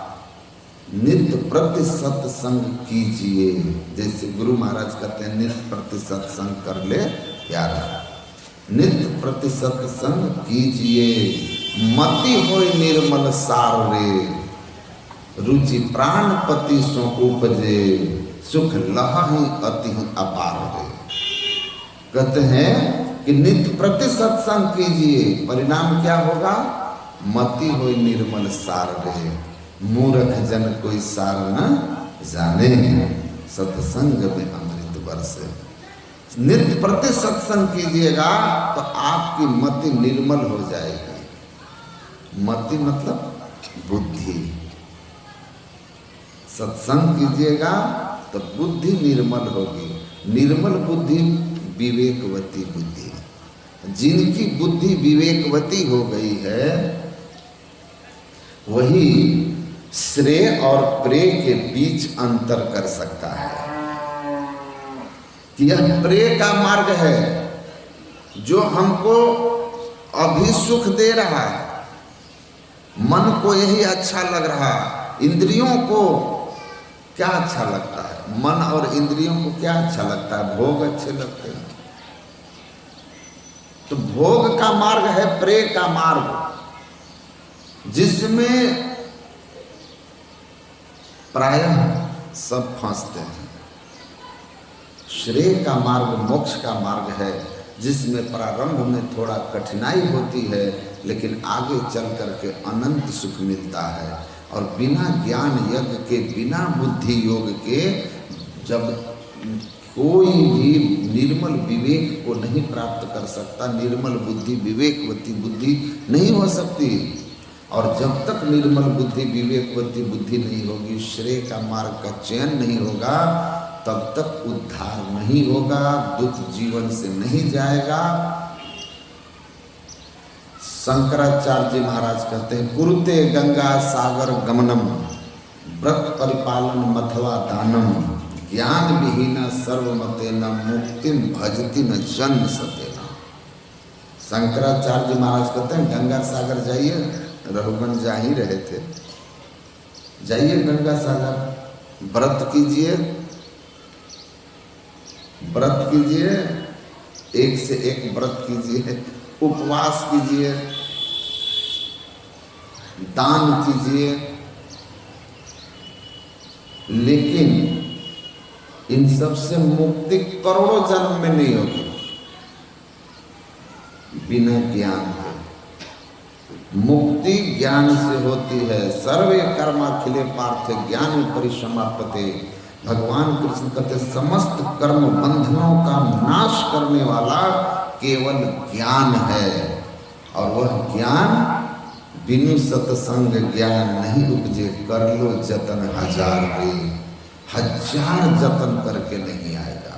नित्य प्रति सत्संग कीजिए। जैसे गुरु महाराज कहते हैं नित्य प्रति सत्संग कर ले प्यारा। नित्य प्रति सत्संग कीजिए, मति होय निर्मल सार रे। रुचि प्राणपति सो उपजे, सुख लहहि अति अपार रे। कहते हैं कि नित्य प्रति सत्संग कीजिए, परिणाम क्या होगा? मति होय निर्मल सार रे। मूर्ख जन कोई सार न जाने, सत्संग में अमृत बरसे। नित्य प्रति सत्संग कीजिएगा तो आपकी मति निर्मल हो जाएगी। मति मतलब बुद्धि। सत्संग कीजिएगा तो बुद्धि निर्मल होगी। निर्मल बुद्धि विवेकवती बुद्धि। जिनकी बुद्धि विवेकवती हो गई है वही श्रेय और प्रेय के बीच अंतर कर सकता है कि यह प्रेय का मार्ग है जो हमको अभी सुख दे रहा है, मन को यही अच्छा लग रहा। इंद्रियों को क्या अच्छा लगता है? मन और इंद्रियों को क्या अच्छा लगता है? भोग अच्छे लगते हैं। तो भोग का मार्ग है प्रेय का मार्ग, जिसमें प्रायः सब फंसते हैं। श्रेय का मार्ग मोक्ष का मार्ग है, जिसमें प्रारंभ में थोड़ा कठिनाई होती है लेकिन आगे चल करके अनंत सुख मिलता है। और बिना ज्ञान यज्ञ के, बिना बुद्धि योग के जब कोई भी निर्मल विवेक को नहीं प्राप्त कर सकता। निर्मल बुद्धि, विवेकवती बुद्धि नहीं हो सकती। और जब तक निर्मल बुद्धि, विवेकवती बुद्धि नहीं होगी, श्रेय का मार्ग का चयन नहीं होगा, तब तक उद्धार नहीं होगा, दुख जीवन से नहीं जाएगा। शंकराचार्य जी महाराज कहते हैं, कुरुते गंगा सागर गमनम व्रत परिपालन मथवा दानम ज्ञान विहीन सर्वमते न मुक्ति भजती न जन्म सतेना। शंकराचार्य जी महाराज कहते हैं, गंगा सागर जाइए। रघुगण जा ही रहे थे, जाइए गंगा सागर, व्रत कीजिए, व्रत कीजिए, एक से एक व्रत कीजिए, उपवास कीजिए, दान कीजिए, लेकिन इन सब से मुक्ति करोड़ों जन्म में नहीं होगी बिना ज्ञान के। मुक्ति ज्ञान से होती है। सर्वे कर्माखिले पार्थ ज्ञान परिसमाप्यते। भगवान कृष्ण कहते समस्त कर्म बंधनों का नाश करने वाला केवल ज्ञान है, और वह ज्ञान बिनु सत्संग ज्ञान नहीं उपजे। कर लो जतन हजार रे, हजार जतन करके नहीं आएगा।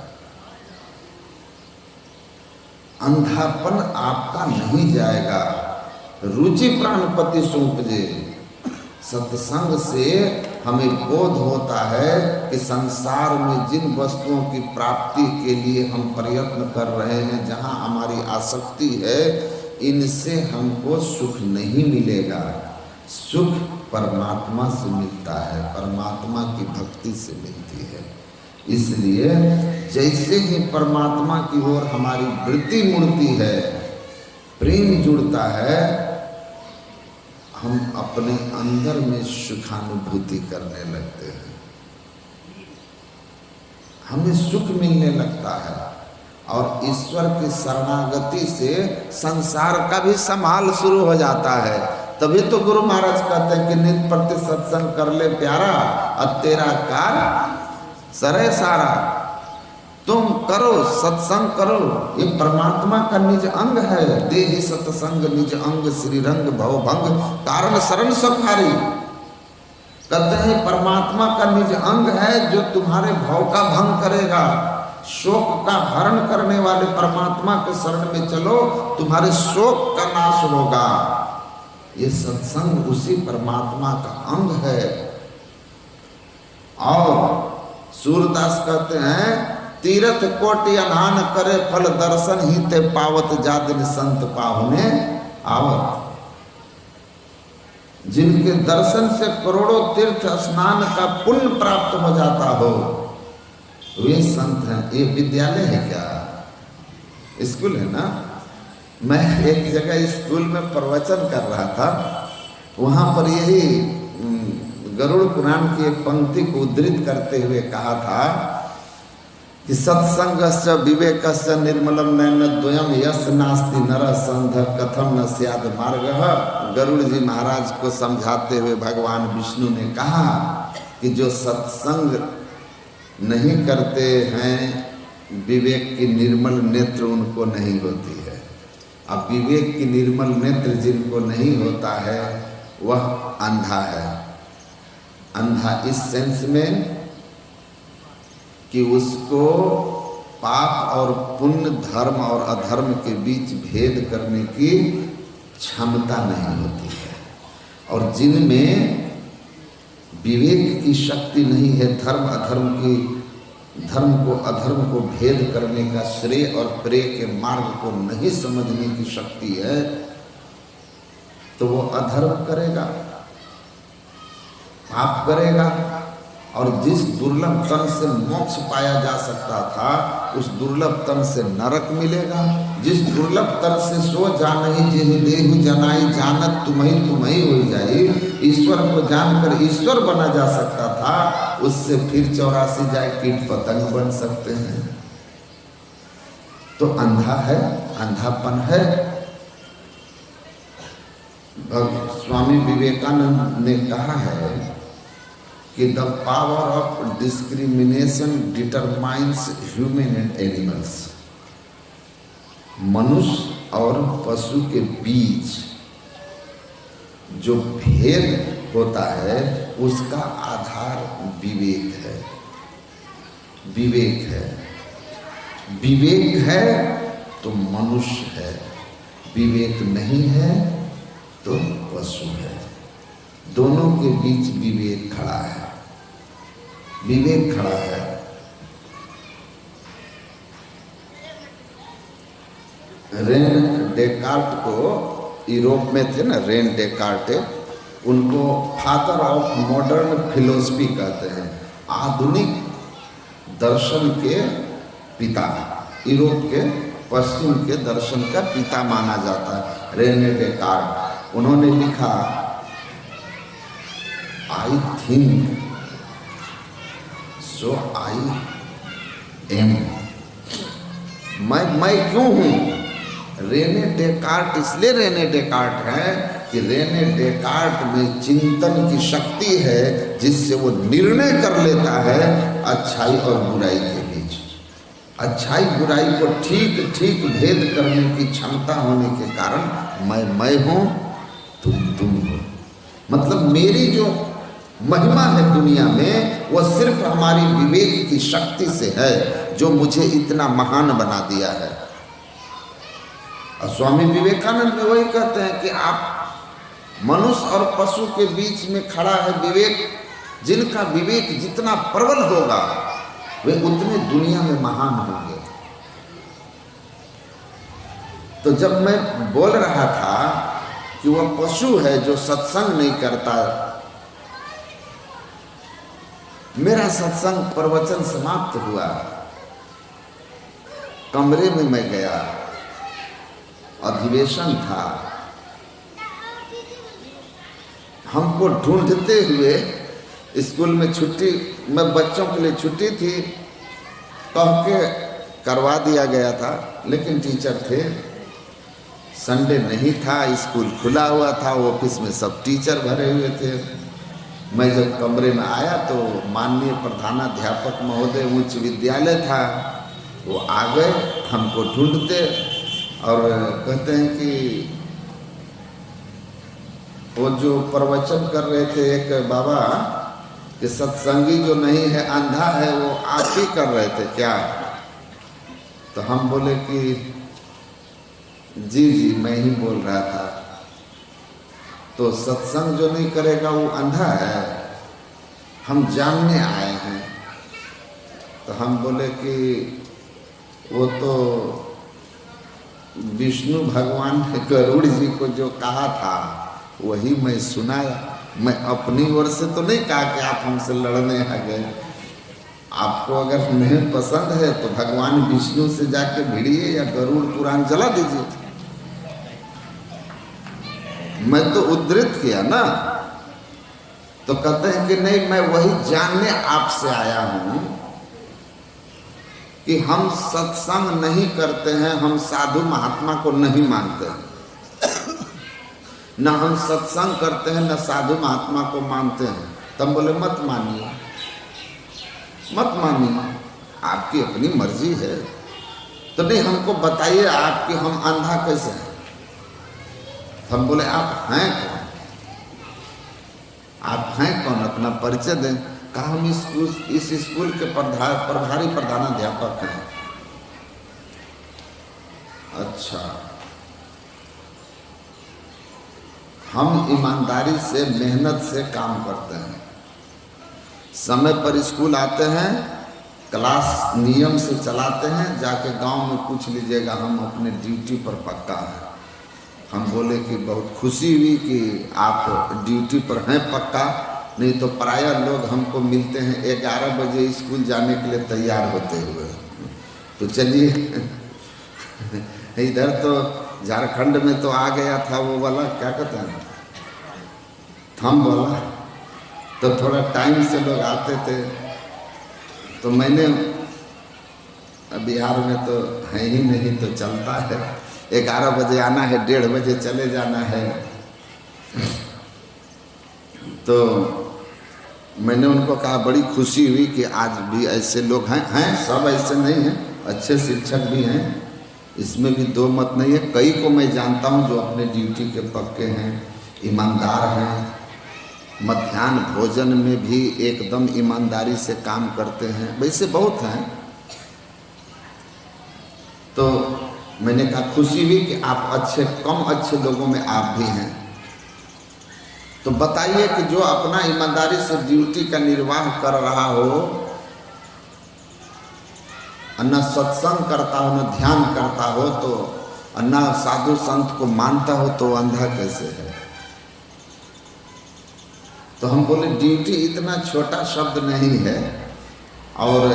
अंधापन आपका नहीं जाएगा। रुचि प्राणपति सुपजे। सत्संग से हमें बोध होता है कि संसार में जिन वस्तुओं की प्राप्ति के लिए हम प्रयत्न कर रहे हैं, जहाँ हमारी आसक्ति है, इनसे हमको सुख नहीं मिलेगा। सुख परमात्मा से मिलता है, परमात्मा की भक्ति से मिलती है। इसलिए जैसे ही परमात्मा की ओर हमारी वृत्ति मुड़ती है, प्रेम जुड़ता है, हम अपने अंदर में सुखानुभूति करने लगते हैं, हमें सुख मिलने लगता है। और ईश्वर की शरणागति से संसार का भी संभाल शुरू हो जाता है। तभी तो गुरु महाराज कहते हैं कि नित्य प्रति सत्संग कर ले प्यारा, अब तेरा कार्य सरे सारा। तुम करो, सत्संग करो, ये परमात्मा का निज अंग है। देहि सत्संग निज अंग श्री रंग भव भंग कारण शरण सखारी। कहते हैं परमात्मा का निज अंग है जो तुम्हारे भव का भंग करेगा। शोक का हरण करने वाले परमात्मा के शरण में चलो, तुम्हारे शोक का नाश होगा। ये सत्संग उसी परमात्मा का अंग है। और सूरदास कहते हैं, तीर्थ कोटि अनान करे फल दर्शन ही ते पावत जादिन संत पाहुने आवत। जिनके दर्शन से करोड़ों तीर्थ स्नान का पुण्य प्राप्त हो जाता हो, वे संत हैं। ये विद्यालय है क्या? स्कूल है ना? मैं एक जगह स्कूल में प्रवचन कर रहा था, वहाँ पर यही गरुड़ पुराण की एक पंक्ति को उद्धृत करते हुए कहा था कि सत्संगश्च विवेकश्च निर्मलम नयनद्वयम यस् नास्ति नरः संधः कथम न स्याद् मार्गः। गरुड़ जी महाराज को समझाते हुए भगवान विष्णु ने कहा कि जो सत्संग नहीं करते हैं, विवेक की निर्मल नेत्र उनको नहीं होती है। अब विवेक की निर्मल नेत्र जिनको नहीं होता है, वह अंधा है। अंधा इस सेंस में कि उसको पाप और पुण्य, धर्म और अधर्म के बीच भेद करने की क्षमता नहीं होती है। और जिनमें विवेक की शक्ति नहीं है, धर्म को अधर्म को भेद करने का, श्रेय और प्रेय के मार्ग को नहीं समझने की शक्ति है, तो वो अधर्म करेगा, पाप करेगा। और जिस दुर्लभ तन से मोक्ष पाया जा सकता था, उस दुर्लभ तन से नरक मिलेगा। जिस दुर्लभ तन से सो जानहि जेहि देहु जनाई जानत तुम्ही हो जाई, ईश्वर को जानकर ईश्वर बना जा सकता था, उससे फिर 84 जाए कीट पतंग बन सकते हैं। तो अंधा है, अंधापन है। स्वामी विवेकानंद ने कहा है कि the power of discrimination determines human and animals. मनुष्य और पशु के बीच जो भेद होता है उसका आधार विवेक है। विवेक है, विवेक है तो मनुष्य है, विवेक नहीं है तो पशु है। दोनों के बीच विवेक खड़ा है, विवेक खड़ा है। रेन डेकार्ट को, यूरोप में थे ना रेन डेकार्ट, उनको फादर ऑफ मॉडर्न फिलोसफी कहते हैं, आधुनिक दर्शन के पिता, यूरोप के पश्चिम के दर्शन का पिता माना जाता है रेने डेकार्ट। उन्होंने लिखा I think so I am, मैं क्यों हूं। रेने डेकार्ट इसलिए रेने डेकार्ट है कि रेने डेकार्ट में चिंतन की शक्ति है जिससे वो निर्णय कर लेता है अच्छाई और बुराई के बीच। अच्छाई बुराई को ठीक ठीक भेद करने की क्षमता होने के कारण मैं हूं, तुम हो। मतलब मेरी जो महिमा है दुनिया में वो सिर्फ हमारी विवेक की शक्ति से है जो मुझे इतना महान बना दिया है। और स्वामी विवेकानंद भी वही कहते हैं कि आप मनुष्य और पशु के बीच में खड़ा है विवेक। जिनका विवेक जितना प्रबल होगा वे उतने दुनिया में महान होंगे। तो जब मैं बोल रहा था कि वह पशु है जो सत्संग नहीं करता, मेरा सत्संग प्रवचन समाप्त हुआ, कमरे में मैं गया, अधिवेशन था, हमको ढूंढते हुए स्कूल में छुट्टी में बच्चों के लिए छुट्टी थी कह के करवा दिया गया था, लेकिन टीचर थे, संडे नहीं था, स्कूल खुला हुआ था, ऑफिस में सब टीचर भरे हुए थे। मैं जब कमरे में आया तो माननीय प्रधानाध्यापक महोदय उच्च विद्यालय था, वो आ गए हमको ढूंढते और कहते हैं कि वो जो प्रवचन कर रहे थे एक बाबा कि सत्संगी जो नहीं है अंधा है, वो आप ही कर रहे थे क्या? तो हम बोले कि जी जी मैं ही बोल रहा था। तो सत्संग जो नहीं करेगा वो अंधा है, हम जानने आए हैं। तो हम बोले कि वो तो विष्णु भगवान ने गरुड़ जी को जो कहा था वही मैं सुनाया। मैं अपनी ओर से तो नहीं कहा कि आप हमसे लड़ने आ गए। आपको अगर नहीं पसंद है तो भगवान विष्णु से जाके भिड़िए या गरुड़ पुराण जला दीजिए। मैं तो उद्धृत किया ना। तो कहते हैं कि नहीं, मैं वही जानने आपसे आया हूं कि हम सत्संग नहीं करते हैं, हम साधु महात्मा को नहीं मानते हैं, न हम सत्संग करते हैं न साधु महात्मा को मानते हैं। तब बोले मत मानिए, मत मानिए, आपकी अपनी मर्जी है। तो नहीं, हमको बताइए आपकी हम अंधा कैसे हैं। हम बोले आप हैं कौन, आप हैं कौन, अपना परिचय दें। कहा हम इस स्कूल के प्रभारी प्रधानाध्यापक हैं। अच्छा, हम ईमानदारी से मेहनत से काम करते हैं, समय पर स्कूल आते हैं, क्लास नियम से चलाते हैं। जाके गांव में पूछ लीजिएगा, हम अपने ड्यूटी पर पक्का हैं। हम बोले कि बहुत खुशी हुई कि आप ड्यूटी पर हैं पक्का, नहीं तो प्रायः लोग हमको मिलते हैं 11 बजे स्कूल जाने के लिए तैयार होते हुए। तो चलिए इधर तो झारखंड में तो आ गया था वो वाला क्या कहते हैं थम वाला, तो थोड़ा टाइम से लोग आते थे। तो मैंने बिहार में तो है ही नहीं, तो चलता है 11 बजे आना है, 1:30 बजे चले जाना है। तो मैंने उनको कहा बड़ी खुशी हुई कि आज भी ऐसे लोग हैं सब ऐसे नहीं हैं, अच्छे शिक्षक भी हैं, इसमें भी दो मत नहीं है। कई को मैं जानता हूं जो अपने ड्यूटी के पक्के हैं, ईमानदार हैं, मध्याह्न भोजन में भी एकदम ईमानदारी से काम करते हैं, वैसे बहुत हैं। तो मैंने कहा खुशी हुई कि आप अच्छे कम अच्छे लोगों में आप भी हैं। तो बताइए कि जो अपना ईमानदारी से ड्यूटी का निर्वाह कर रहा हो, न सत्संग करता हो, न ध्यान करता हो, तो न साधु संत को मानता हो, तो अंधा कैसे है? तो हम बोले ड्यूटी इतना छोटा शब्द नहीं है, और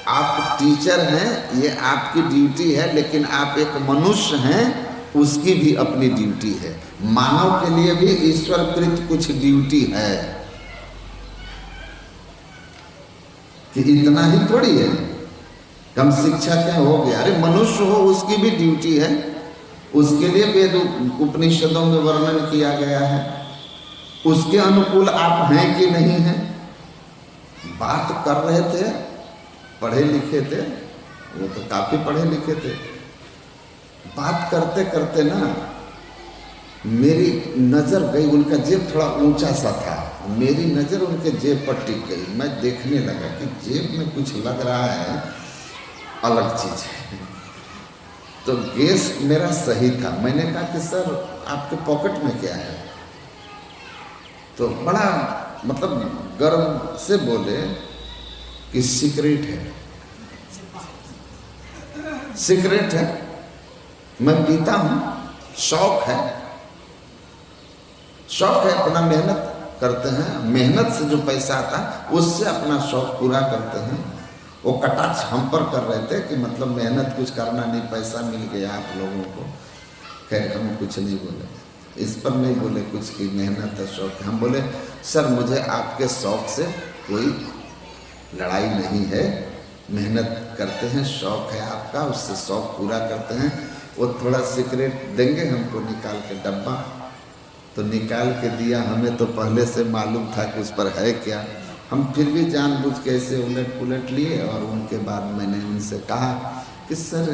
आप टीचर हैं, ये आपकी ड्यूटी है, लेकिन आप एक मनुष्य हैं, उसकी भी अपनी ड्यूटी है। मानव के लिए भी ईश्वर कृत कुछ ड्यूटी है, कि इतना ही थोड़ी है हम शिक्षक हैं हो गया। अरे मनुष्य हो उसकी भी ड्यूटी है, उसके लिए वेद उपनिषदों में वर्णन किया गया है, उसके अनुकूल आप हैं कि नहीं हैं। बात कर रहे थे, पढ़े लिखे थे, वो तो काफी पढ़े लिखे थे, बात करते करते ना मेरी नज़र गई, उनका जेब थोड़ा ऊंचा सा था, मेरी नज़र उनके जेब पर टिक गई। मैं देखने लगा कि जेब में कुछ लग रहा है, अलग चीज़ है। तो गेस मेरा सही था। मैंने कहा कि सर आपके पॉकेट में क्या है? तो बड़ा मतलब गर्व से बोले कि सिगरेट है। सिगरेट है, मैं पीता हूँ, शौक है, शौक है, अपना मेहनत करते हैं, मेहनत से जो पैसा आता है उससे अपना शौक पूरा करते हैं। वो कटाक्ष हम पर कर रहे थे कि मतलब मेहनत कुछ करना नहीं, पैसा मिल गया आप लोगों को। खैर हम कुछ नहीं बोले, इस पर नहीं बोले कुछ कि मेहनत है, शौक है। हम बोले सर मुझे आपके शौक से कोई लड़ाई नहीं है, मेहनत करते हैं, शौक है आपका, उससे शौक पूरा करते हैं। वो थोड़ा सिगरेट देंगे हमको निकाल के डब्बा, तो निकाल के दिया। हमें तो पहले से मालूम था कि उस पर है क्या, हम फिर भी जानबूझ के ऐसे उलट पुलट लिए। और उनके बाद मैंने उनसे कहा कि सर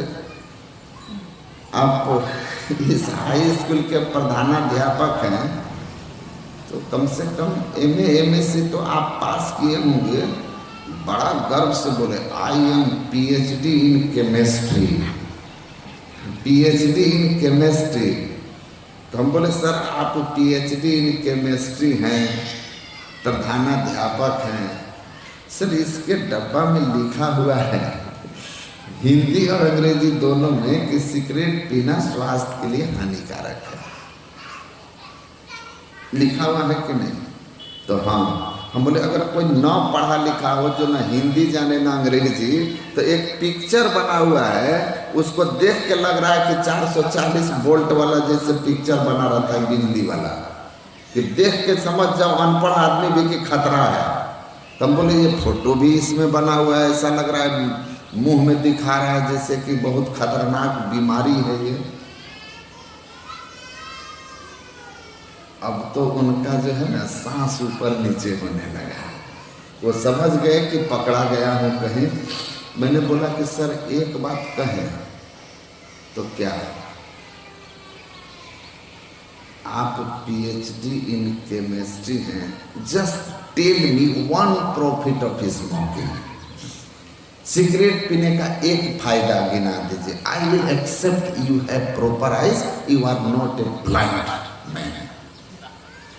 आप इस हाई स्कूल के प्रधानाध्यापक हैं, तो कम से कम एमए तो आप पास किए होंगे। बड़ा गर्व से बोले I am PhD in chemistry, PhD in chemistry. तो हम बोले सर आप पीएचडी इन केमिस्ट्री हैं, प्रधानाध्यापक हैं, सर इसके डब्बा में लिखा हुआ है हिंदी और अंग्रेजी दोनों में कि सिगरेट पीना स्वास्थ्य के लिए हानिकारक है, लिखा हुआ है कि नहीं? तो हाँ। हम बोले अगर कोई ना पढ़ा लिखा हो, जो ना हिंदी जाने ना अंग्रेजी, तो एक पिक्चर बना हुआ है, उसको देख के लग रहा है कि 440 वोल्ट वाला जैसे पिक्चर बना रहता है बिजली वाला, कि देख के समझ जाओ अनपढ़ आदमी भी कि खतरा है। तो हम बोले ये फोटो भी इसमें बना हुआ है, ऐसा लग रहा है मुंह में दिखा रहा है जैसे कि बहुत खतरनाक बीमारी है ये। अब तो उनका जो है ना सांस ऊपर नीचे होने लगा, वो समझ गए कि पकड़ा गया हूँ कहीं। मैंने बोला कि सर एक बात कहें, तो क्या? आप पीएचडी इन केमिस्ट्री हैं, just tell me one profit of smoking, cigarette पीने का एक फायदा गिना दीजिए। I will accept you have proper eyes, you are not a blind man.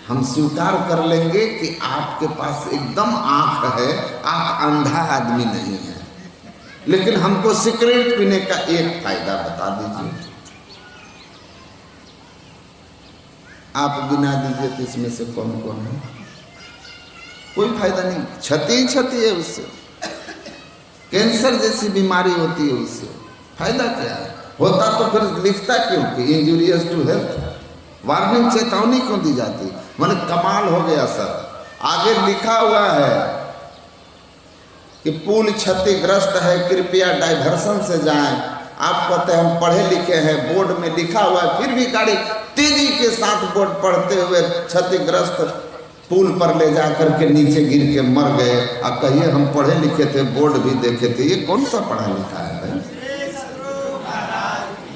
हम स्वीकार कर लेंगे कि आपके पास एकदम आंख है, आप अंधा आदमी नहीं है, लेकिन हमको सिगरेट पीने का एक फायदा बता दीजिए। आप गिना दीजिए तो इसमें से कौन कौन है? कोई फायदा नहीं, क्षति ही क्षति है उससे। कैंसर जैसी बीमारी होती है उससे, फायदा क्या है? होता तो फिर लिखता क्यों कि इंजूरियस टू हेल्थ, वार्निंग चेतावनी क्यों दी जाती? मैंने कमाल हो गया सर, आगे लिखा हुआ है कि पुल क्षतिग्रस्त है, कृपया डाइवर्सन से जाएं। आप कहते हैं हम पढ़े लिखे हैं, बोर्ड में लिखा हुआ है, फिर भी गाड़ी तेजी के साथ बोर्ड पढ़ते हुए क्षतिग्रस्त पुल पर ले जाकर के नीचे गिर के मर गए। अब कहिए हम पढ़े लिखे थे, बोर्ड भी देखे थे, ये कौन सा पढ़ा लिखा है भाई?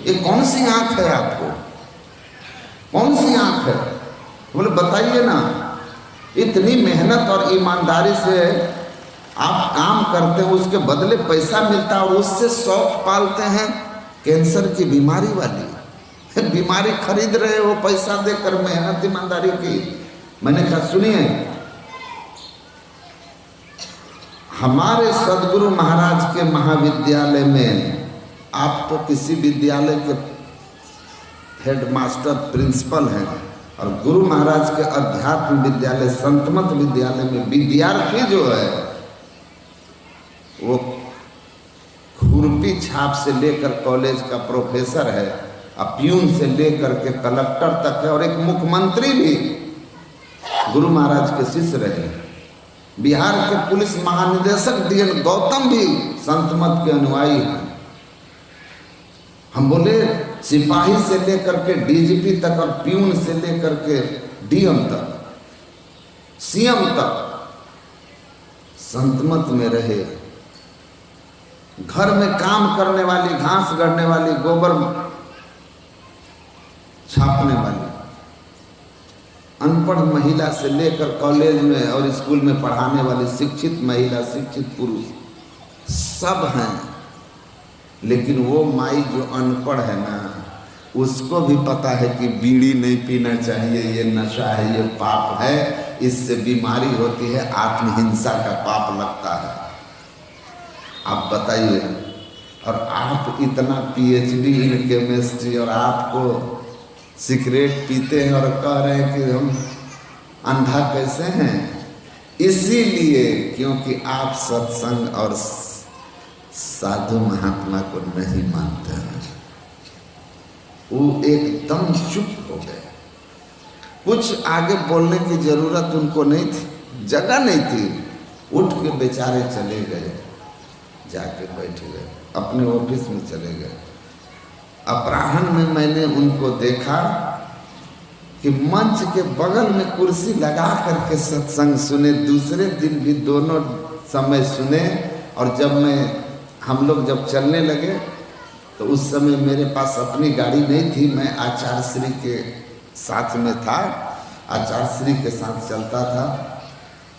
ये कौन सी आंख है आपको? कौन सी आंख है? बोले बताइए ना। इतनी मेहनत और ईमानदारी से आप काम करते हैं, उसके बदले पैसा मिलता है और उससे शौक पालते हैं कैंसर की बीमारी वाली बीमारी खरीद रहे हो पैसा देकर, मेहनत ईमानदारी की। मैंने कहा सुनिए, हमारे सदगुरु महाराज के महाविद्यालय में, आप तो किसी विद्यालय के हेडमास्टर प्रिंसिपल हैं, और गुरु महाराज के अध्यात्म विद्यालय संतमत विद्यालय में विद्यार्थी जो है वो खुरपी छाप से लेकर कॉलेज का प्रोफेसर है, प्यून से लेकर के कलेक्टर तक है, और एक मुख्यमंत्री भी गुरु महाराज के शिष्य रहे। बिहार के पुलिस महानिदेशक डीएन गौतम भी संतमत के अनुयायी हैं। हम बोले सिपाही से लेकर के डीजीपी तक और प्यून से लेकर के डीएम तक, सीएम तक संतमत में रहे। घर में काम करने वाली, घास गढ़ने वाली, गोबर छापने वाली, अनपढ़ महिला से लेकर कॉलेज में और स्कूल में पढ़ाने वाली, शिक्षित महिला, शिक्षित पुरुष सब हैं। लेकिन वो माई जो अनपढ़ है ना, उसको भी पता है कि बीड़ी नहीं पीना चाहिए, ये नशा है, ये पाप है, इससे बीमारी होती है, आत्महिंसा का पाप लगता है। आप बताइए, और आप इतना पीएचडी इन केमिस्ट्री और आपको सिगरेट पीते हैं और कह रहे हैं कि हम अंधा कैसे हैं? इसीलिए क्योंकि आप सत्संग और साधु महात्मा को नहीं मानते हैं। वो एकदम चुप हो गए, कुछ आगे बोलने की जरूरत उनको नहीं थी, जगह नहीं थी, उठ के बेचारे चले गए, जाके बैठ गए, अपने ऑफिस में चले गए। अपराह्न में मैंने उनको देखा कि मंच के बगल में कुर्सी लगा करके सत्संग सुने, दूसरे दिन भी दोनों समय सुने। और जब हम लोग जब चलने लगे तो उस समय मेरे पास अपनी गाड़ी नहीं थी, मैं आचार्य श्री के साथ में था, आचार्य श्री के साथ चलता था।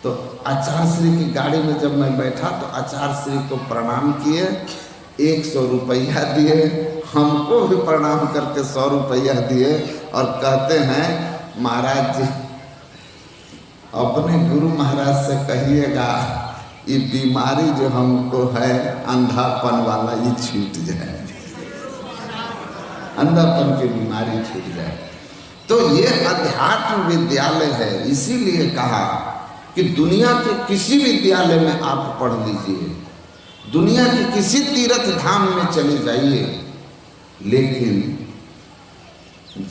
तो आचार्य श्री की गाड़ी में जब मैं बैठा तो आचार्य श्री को प्रणाम किए, 100 रुपया दिए, हमको भी प्रणाम करके 100 रुपया दिए, और कहते हैं महाराज जी अपने गुरु महाराज से कहिएगा ये बीमारी जो हमको है अंधापन वाला, ये छूट जाए, अंधापन की बीमारी छूट जाए। तो ये अध्यात्म विद्यालय है। इसीलिए कहा कि दुनिया के किसी विद्यालय में आप पढ़ लीजिए, दुनिया के किसी तीर्थ धाम में चले जाइए, लेकिन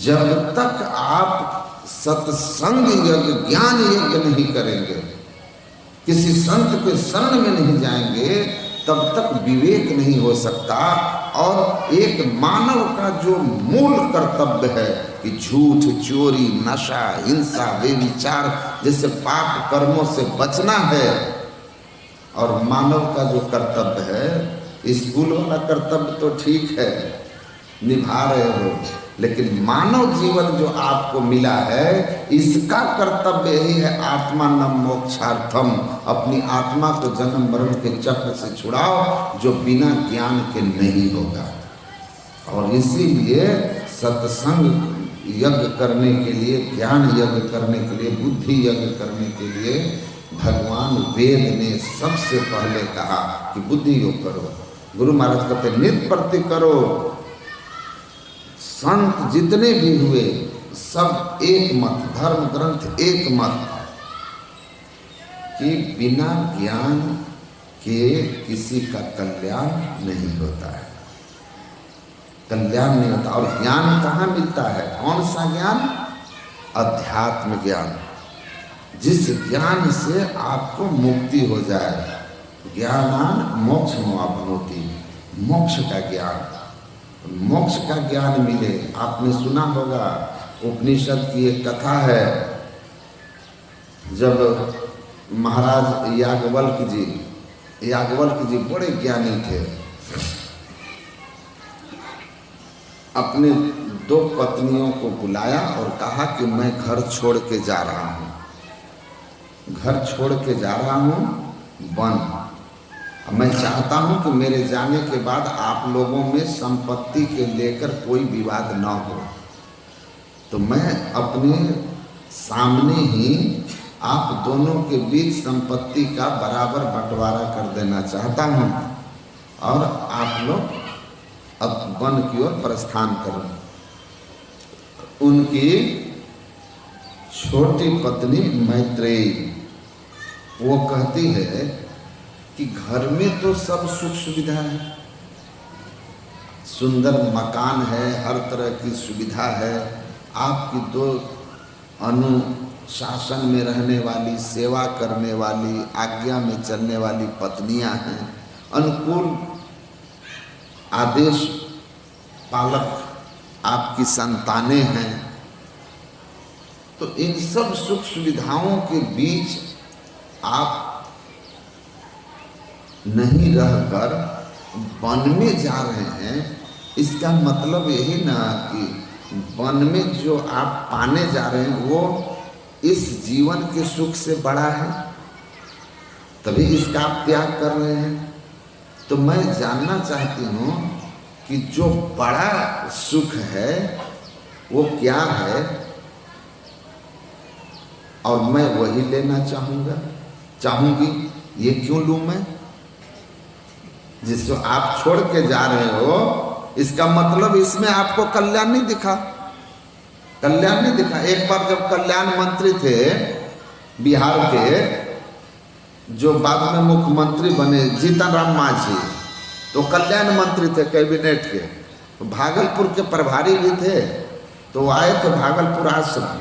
जब तक आप सत्संग यज्ञ, ज्ञान यज्ञ नहीं करेंगे, किसी संत के शरण में नहीं जाएंगे, तब तक विवेक नहीं हो सकता। और एक मानव का जो मूल कर्तव्य है कि झूठ, चोरी, नशा, हिंसा, बेविचार जैसे पाप कर्मों से बचना है, और मानव का जो कर्तव्य है, स्कूल वाला कर्तव्य तो ठीक है निभा रहे हो, लेकिन मानव जीवन जो आपको मिला है, इसका कर्तव्य यही है आत्मा न मोक्षार्थम, अपनी आत्मा को जन्म मरण के चक्र से छुड़ाओ जो बिना ज्ञान के नहीं होगा। और इसीलिए सत्संग यज्ञ करने के लिए, ज्ञान यज्ञ करने के लिए, बुद्धि यज्ञ करने के लिए भगवान वेद ने सबसे पहले कहा कि बुद्धि योग करो। गुरु महाराज कहते नित्य प्रति करो। संत जितने भी हुए सब एक मत, धर्म ग्रंथ एक मत कि बिना ज्ञान के किसी का कल्याण नहीं होता है, कल्याण नहीं होता। और ज्ञान कहाँ मिलता है? कौन सा ज्ञान? अध्यात्म ज्ञान, जिस ज्ञान से आपको मुक्ति हो जाए। ज्ञानान मोक्ष मोआप्नोति, मोक्ष का ज्ञान, मोक्ष का ज्ञान मिले। आपने सुना होगा उपनिषद की एक कथा है जब महाराज याज्ञवल्क्य जी बड़े ज्ञानी थे, अपने 2 पत्नियों को बुलाया और कहा कि मैं घर छोड़ के जा रहा हूँ, घर छोड़ के जा रहा हूँ वन। मैं चाहता हूँ कि मेरे जाने के बाद आप लोगों में संपत्ति के लेकर कोई विवाद न हो, तो मैं अपने सामने ही आप दोनों के बीच संपत्ति का बराबर बंटवारा कर देना चाहता हूँ और आप लोग अब वन की ओर प्रस्थान करो। उनकी छोटी पत्नी मैत्रेयी वो कहती है कि घर में तो सब सुख सुविधा है, सुंदर मकान है, हर तरह की सुविधा है, आपकी 2 अनुशासन में रहने वाली, सेवा करने वाली, आज्ञा में चलने वाली पत्नियां हैं, अनुकूल आदेश पालक आपकी संतानें हैं, तो इन सब सुख सुविधाओं के बीच आप नहीं रहकर वन में जा रहे हैं। इसका मतलब यही ना कि वन में जो आप पाने जा रहे हैं वो इस जीवन के सुख से बड़ा है, तभी इसका आप त्याग कर रहे हैं। तो मैं जानना चाहती हूँ कि जो बड़ा सुख है वो क्या है, और मैं वही लेना चाहूँगी। ये क्यों लूँ मैं? जिसको आप छोड़ के जा रहे हो, इसका मतलब इसमें आपको कल्याण नहीं दिखा। एक बार जब कल्याण मंत्री थे बिहार के, जो बाद में मुख्यमंत्री बने, जीतन राम मांझी, तो कल्याण मंत्री थे कैबिनेट के, तो भागलपुर के प्रभारी भी थे। तो आए थे भागलपुर आश्रम।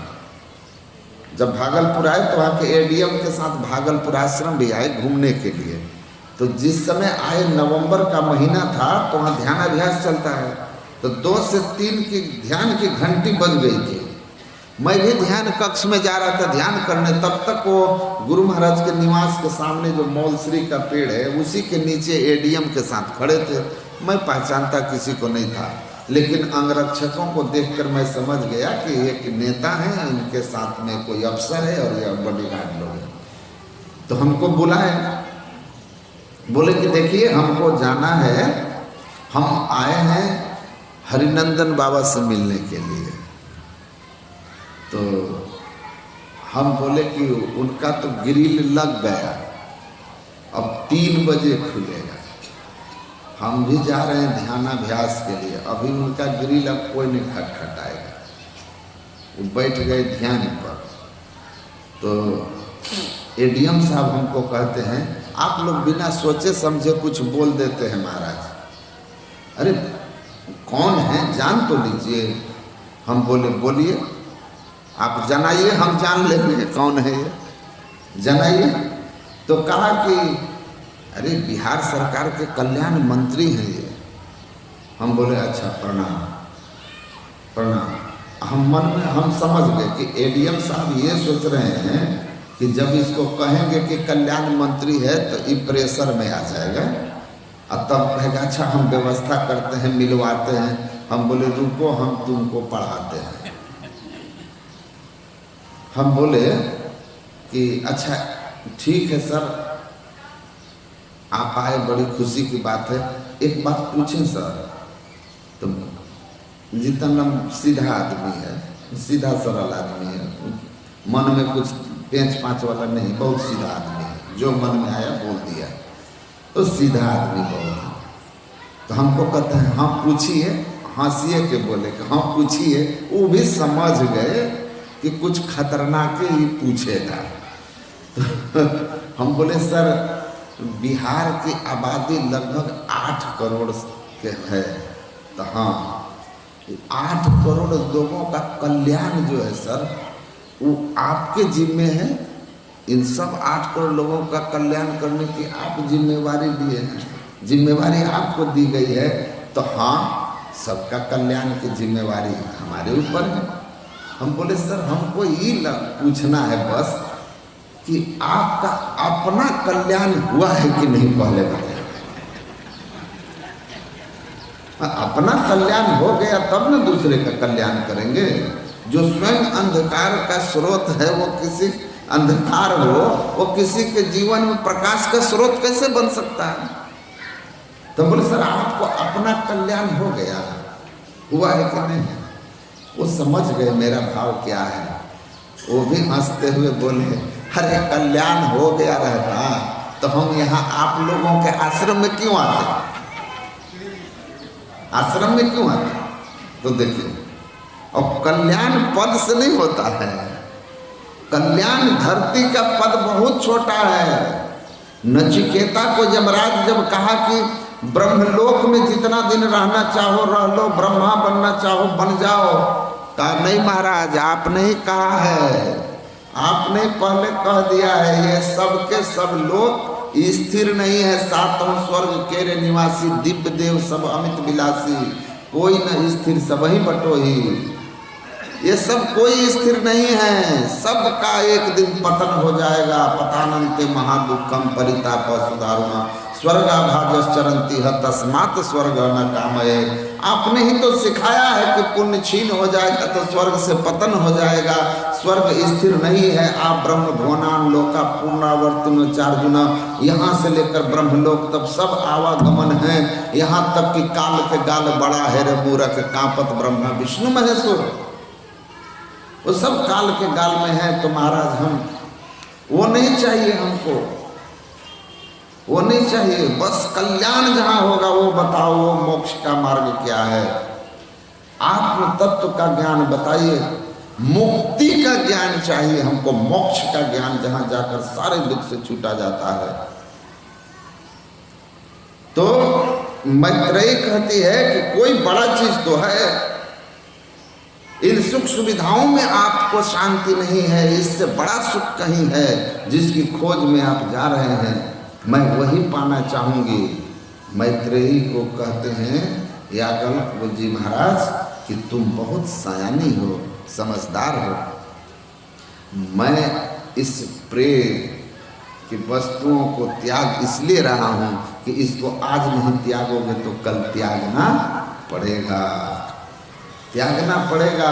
जब भागलपुर आए तो वहाँ के एडीएम के साथ भागलपुर आश्रम भी आए घूमने के लिए। तो जिस समय आए, नवंबर का महीना था, तो वहाँ ध्यानाभ्यास चलता है, तो 2 से 3 की ध्यान की घंटी बज गई थी। मैं भी ध्यान कक्ष में जा रहा था ध्यान करने, तब तक वो गुरु महाराज के निवास के सामने जो मौलश्री का पेड़ है उसी के नीचे एडीएम के साथ खड़े थे। मैं पहचानता किसी को नहीं था, लेकिन अंगरक्षकों को देखकर मैं समझ गया कि एक नेता हैं, इनके साथ में कोई अफसर है और ये बॉडीगार्ड लोग हैं। तो हमको बुलाए, बोले कि देखिए हमको जाना है, हम आए हैं हरिनंदन बाबा से मिलने के लिए। तो हम बोले कि उनका तो ग्रिल लग गया, अब 3 बजे खुलेगा। हम भी जा रहे हैं ध्यानाभ्यास के लिए, अभी उनका ग्रिल अब कोई नहीं खटखटाएगा। वो बैठ गए ध्यान पर। तो एडीएम साहब हमको कहते हैं, आप लोग बिना सोचे समझे कुछ बोल देते हैं महाराज। अरे कौन है जान तो लीजिए। हम बोले बोलिए, आप जनाइए, हम जान लेंगे कौन है ये, जनाइए। तो कहा कि अरे बिहार सरकार के कल्याण मंत्री हैं ये। हम बोले अच्छा प्रणाम। हम मन में हम समझ गए कि एडीएम साहब ये सोच रहे हैं कि जब इसको कहेंगे कि कल्याण मंत्री है तो ये प्रेशर में आ जाएगा, और तब कहेगा अच्छा हम व्यवस्था करते हैं, मिलवाते हैं। हम बोले रुको, हम तुमको पढ़ाते हैं। हम बोले कि अच्छा ठीक है सर, आप आए, बड़ी खुशी की बात है। एक बात पूछें सर? तो जितना सीधा आदमी है, सीधा सरल आदमी है, मन में कुछ पेंच पाँच वाला नहीं, बहुत सीधा आदमी है, जो मन में आया बोल दिया, तो सीधा आदमी बहुत है। तो हमको कहते हैं हाँ पूछिए, हंसिए के बोले कि हाँ पूछिए। वो भी समझ गए कि कुछ खतरनाक ही पूछेगा। तो हम बोले सर बिहार की आबादी लगभग 8 करोड़ के है, तो हाँ 8 करोड़ लोगों का कल्याण जो है सर वो आपके जिम्मे है। इन सब 8 करोड़ लोगों का कल्याण करने की आप जिम्मेवारी लिए हैं, जिम्मेवारी आपको दी गई है। तो हाँ सबका कल्याण की जिम्मेवारी हमारे ऊपर है। हम बोले सर हमको ये पूछना है बस कि आपका अपना कल्याण हुआ है कि नहीं, पहले बताइए। अपना कल्याण हो गया तब न दूसरे का कल्याण करेंगे। जो स्वयं अंधकार का स्रोत है, वो किसी अंधकार हो, वो किसी के जीवन में प्रकाश का स्रोत कैसे बन सकता है? तो बोले सर आपको अपना कल्याण हो गया, हुआ है कि नहीं? वो समझ गए मेरा भाव क्या है। वो भी हंसते हुए बोले, अरे कल्याण हो गया रहता तो हम यहाँ आप लोगों के आश्रम में क्यों आते? आश्रम में क्यों आते? तो देखिए, और कल्याण पद से नहीं होता है। कल्याण धरती का पद बहुत छोटा है। नचिकेता को यमराज जब कहा कि ब्रह्मलोक में जितना दिन रहना चाहो रह लो, ब्रह्मा बनना चाहो बन जाओ, कहा नहीं महाराज, आपने ही कहा है, आपने पहले कह दिया है ये सब के सब लोग स्थिर नहीं है। सातों स्वर्ग केरे निवासी, दिव्य देव सब अमित विलासी, कोई न स्थिर सब ही बटोही। ये सब कोई स्थिर नहीं है, सबका एक दिन पतन हो जाएगा। पतानंते महादुखम परिताप सुधारुणा स्वर्गाभाजश्चरन्ति ह तस्मात् स्वर्ग न कामये। आपने ही तो सिखाया है कि पुण्य छीन हो जाएगा तो स्वर्ग से पतन हो जाएगा, स्वर्ग स्थिर नहीं है। आप ब्रह्म भुवनान लोका पूर्णावर्तिनो चार्जुना, यहाँ से लेकर ब्रह्मलोक तब सब आवागमन है। यहाँ तक कि काल के गाल बड़ा है रे मूरख, कांपत ब्रह्मा विष्णु महेश्वर, वो सब काल के गाल में है। तो महाराज हम वो नहीं चाहिए, हमको वो नहीं चाहिए। बस कल्याण जहाँ होगा वो बताओ, वो मोक्ष का मार्ग क्या है? आत्म तत्व का ज्ञान बताइए। मुक्ति का ज्ञान चाहिए हमको, मोक्ष का ज्ञान, जहाँ जाकर सारे दुख से छूटा जाता है। तो मैत्रेयी कहती है कि कोई बड़ा चीज तो है, इन सुख सुविधाओं में आपको शांति नहीं है, इससे बड़ा सुख कहीं है जिसकी खोज में आप जा रहे हैं, मैं वही पाना चाहूंगी। मैत्रेयी को कहते हैं याज्ञवल्क्य जी महाराज कि तुम बहुत सयानी हो, समझदार हो। मैं इस प्रिय की वस्तुओं को त्याग इसलिए रहा हूं कि इसको आज नहीं त्यागोगे तो कल त्यागना पड़ेगा, त्यागना पड़ेगा।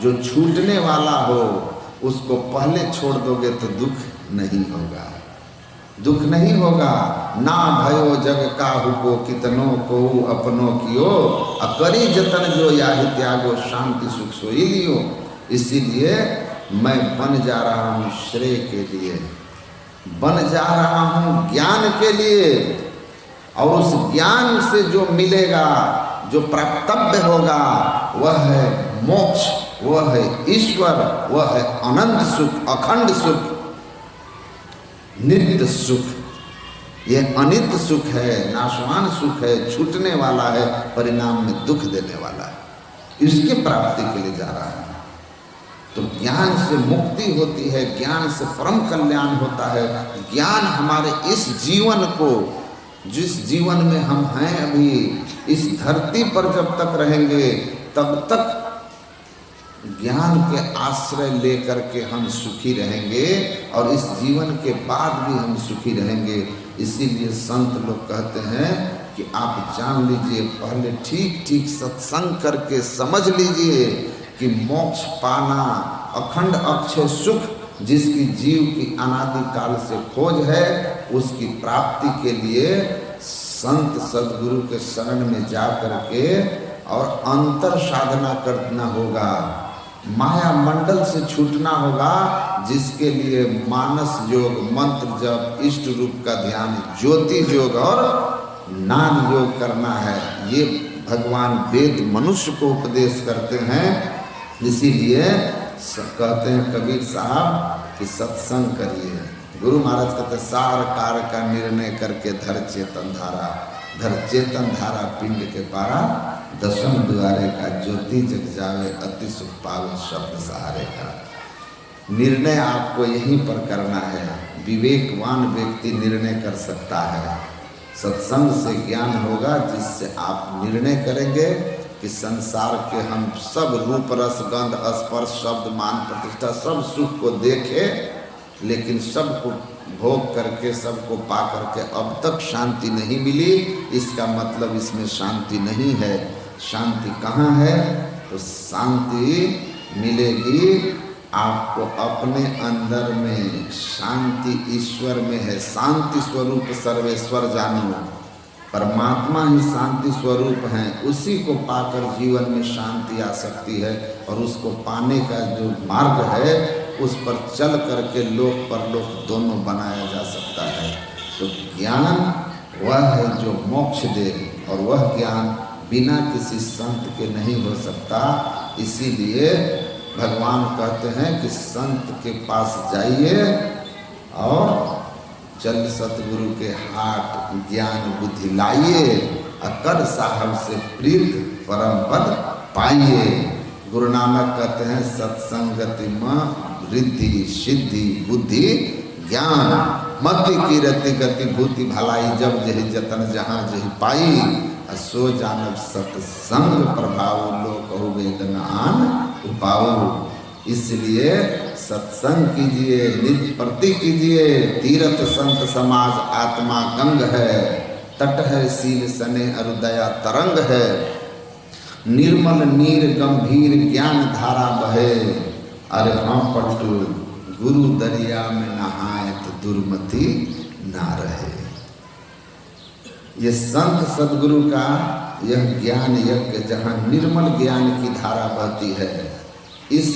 जो छूटने वाला हो उसको पहले छोड़ दोगे तो दुख नहीं होगा, दुख नहीं होगा। ना भयो जग काहू को कितनो को अपनो कियो, अकरी जतन जो याहि त्यागो शांति सुख सोई लियो। इसीलिए मैं बन जा रहा हूँ श्रेय के लिए, बन जा रहा हूँ ज्ञान के लिए, और उस ज्ञान से जो मिलेगा, जो प्राप्तव्य होगा, वह है मोक्ष, वह है ईश्वर, वह है अनंत सुख, अखंड सुख, नित्य सुख। यह अनित्य सुख है, नाशवान सुख है, छूटने वाला है, परिणाम में दुख देने वाला है। इसके प्राप्ति के लिए जा रहा है। तो ज्ञान से मुक्ति होती है, ज्ञान से परम कल्याण होता है। ज्ञान हमारे इस जीवन को, जिस जीवन में हम हैं अभी, इस धरती पर जब तक रहेंगे तब तक ज्ञान के आश्रय लेकर के हम सुखी रहेंगे, और इस जीवन के बाद भी हम सुखी रहेंगे। इसीलिए संत लोग कहते हैं कि आप जान लीजिए, पहले ठीक ठीक सत्संग करके समझ लीजिए कि मोक्ष पाना, अखंड अक्षय सुख जिसकी जीव की अनादि काल से खोज है, उसकी प्राप्ति के लिए संत सद्गुरु के शरण में जा करके और अंतर साधना करना होगा, माया मंडल से छूटना होगा, जिसके लिए मानस योग, मंत्र जप, इष्ट रूप का ध्यान, ज्योति योग और नाम योग करना है। ये भगवान वेद मनुष्य को उपदेश करते हैं। इसीलिए कहते हैं कबीर साहब कि सत्संग करिए। गुरु महाराज कहते सार कार का निर्णय करके धर चेतन धारा, धर चेतन धारा पिंड के पारा, दशम द्वारे का ज्योति जग जावे, अति सुख पावे शब्द सहारे का। निर्णय आपको यहीं पर करना है। विवेकवान व्यक्ति निर्णय कर सकता है। सत्संग से ज्ञान होगा, जिससे आप निर्णय करेंगे कि संसार के हम सब रूप रस गंध स्पर्श शब्द मान प्रतिष्ठा सब सुख को देखें लेकिन सबको भोग करके, सबको पा करके अब तक शांति नहीं मिली, इसका मतलब इसमें शांति नहीं है। शांति कहाँ है? तो शांति मिलेगी आपको अपने अंदर में। शांति ईश्वर में है। शांति स्वरूप सर्वेश्वर जानो, परमात्मा ही शांति स्वरूप हैं। उसी को पाकर जीवन में शांति आ सकती है, और उसको पाने का जो मार्ग है उस पर चल करके लोक परलोक दोनों बनाया जा सकता है। तो ज्ञान वह है जो मोक्ष दे, और वह ज्ञान बिना किसी संत के नहीं हो सकता। इसीलिए भगवान कहते हैं कि संत के पास जाइए और चल सतगुरु के हाथ ज्ञान बुद्धि लाइए, अकर साहब से प्रीत परम पद पाइए। गुरु नानक कहते हैं सत्संगति में रिद्धि सिद्धि बुद्धि ज्ञान, मति की रति गति भूति भलाई, जब जहि जतन जहाँ जहि पाई, सो जानब सत्संग प्रभाव, लोक कहु वेदन आन उपाऊ। इसलिए सत्संग कीजिए, निज प्रति कीजिए। तीर्थ संत समाज आत्मा गंग है, तट है सील सने अरुदया तरंग है, निर्मल नीर गंभीर ज्ञान धारा बहे। अरे हाँ पलटू गुरु दरिया में नहाए तो दुर्मति ना रहे। ये संत सदगुरु का यह ज्ञान यज्ञ, जहाँ निर्मल ज्ञान की धारा बहती है, इस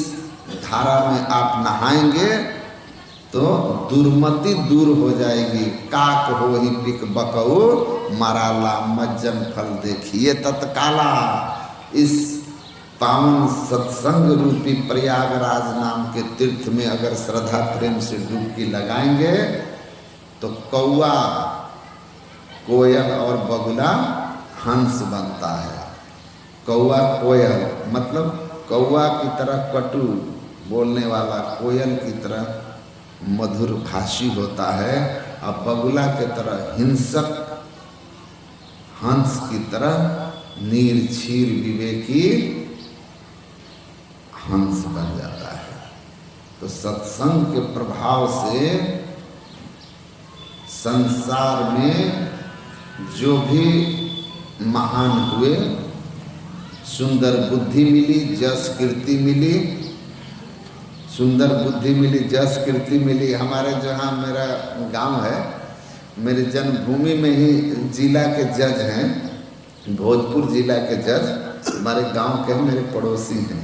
धारा में आप नहाएंगे तो दुर्मति दूर हो जाएगी। काक हो ही पिक बकऊ मराला, मज्जन फल देखिए तत्काला। इस पावन सत्संग रूपी प्रयागराज नाम के तीर्थ में अगर श्रद्धा प्रेम से डुबकी लगाएंगे तो कौआ, कोयल और बगुला हंस बनता है। कौआ कोयल मतलब कौआ की तरह कटु बोलने वाला, कोयल की तरह मधुर भाषी होता है, और बगुला के तरह हिंसक, हंस की तरह नीरछीर विवेकी हंस बन जाता है। तो सत्संग के प्रभाव से संसार में जो भी महान हुए, सुंदर बुद्धि मिली, जस कीर्ति मिली, सुंदर बुद्धि मिली, जस कीर्ति मिली। हमारे जहाँ मेरा गांव है, मेरी जन्मभूमि में ही जिला के जज हैं, भोजपुर जिला के जज हमारे गांव के मेरे पड़ोसी हैं।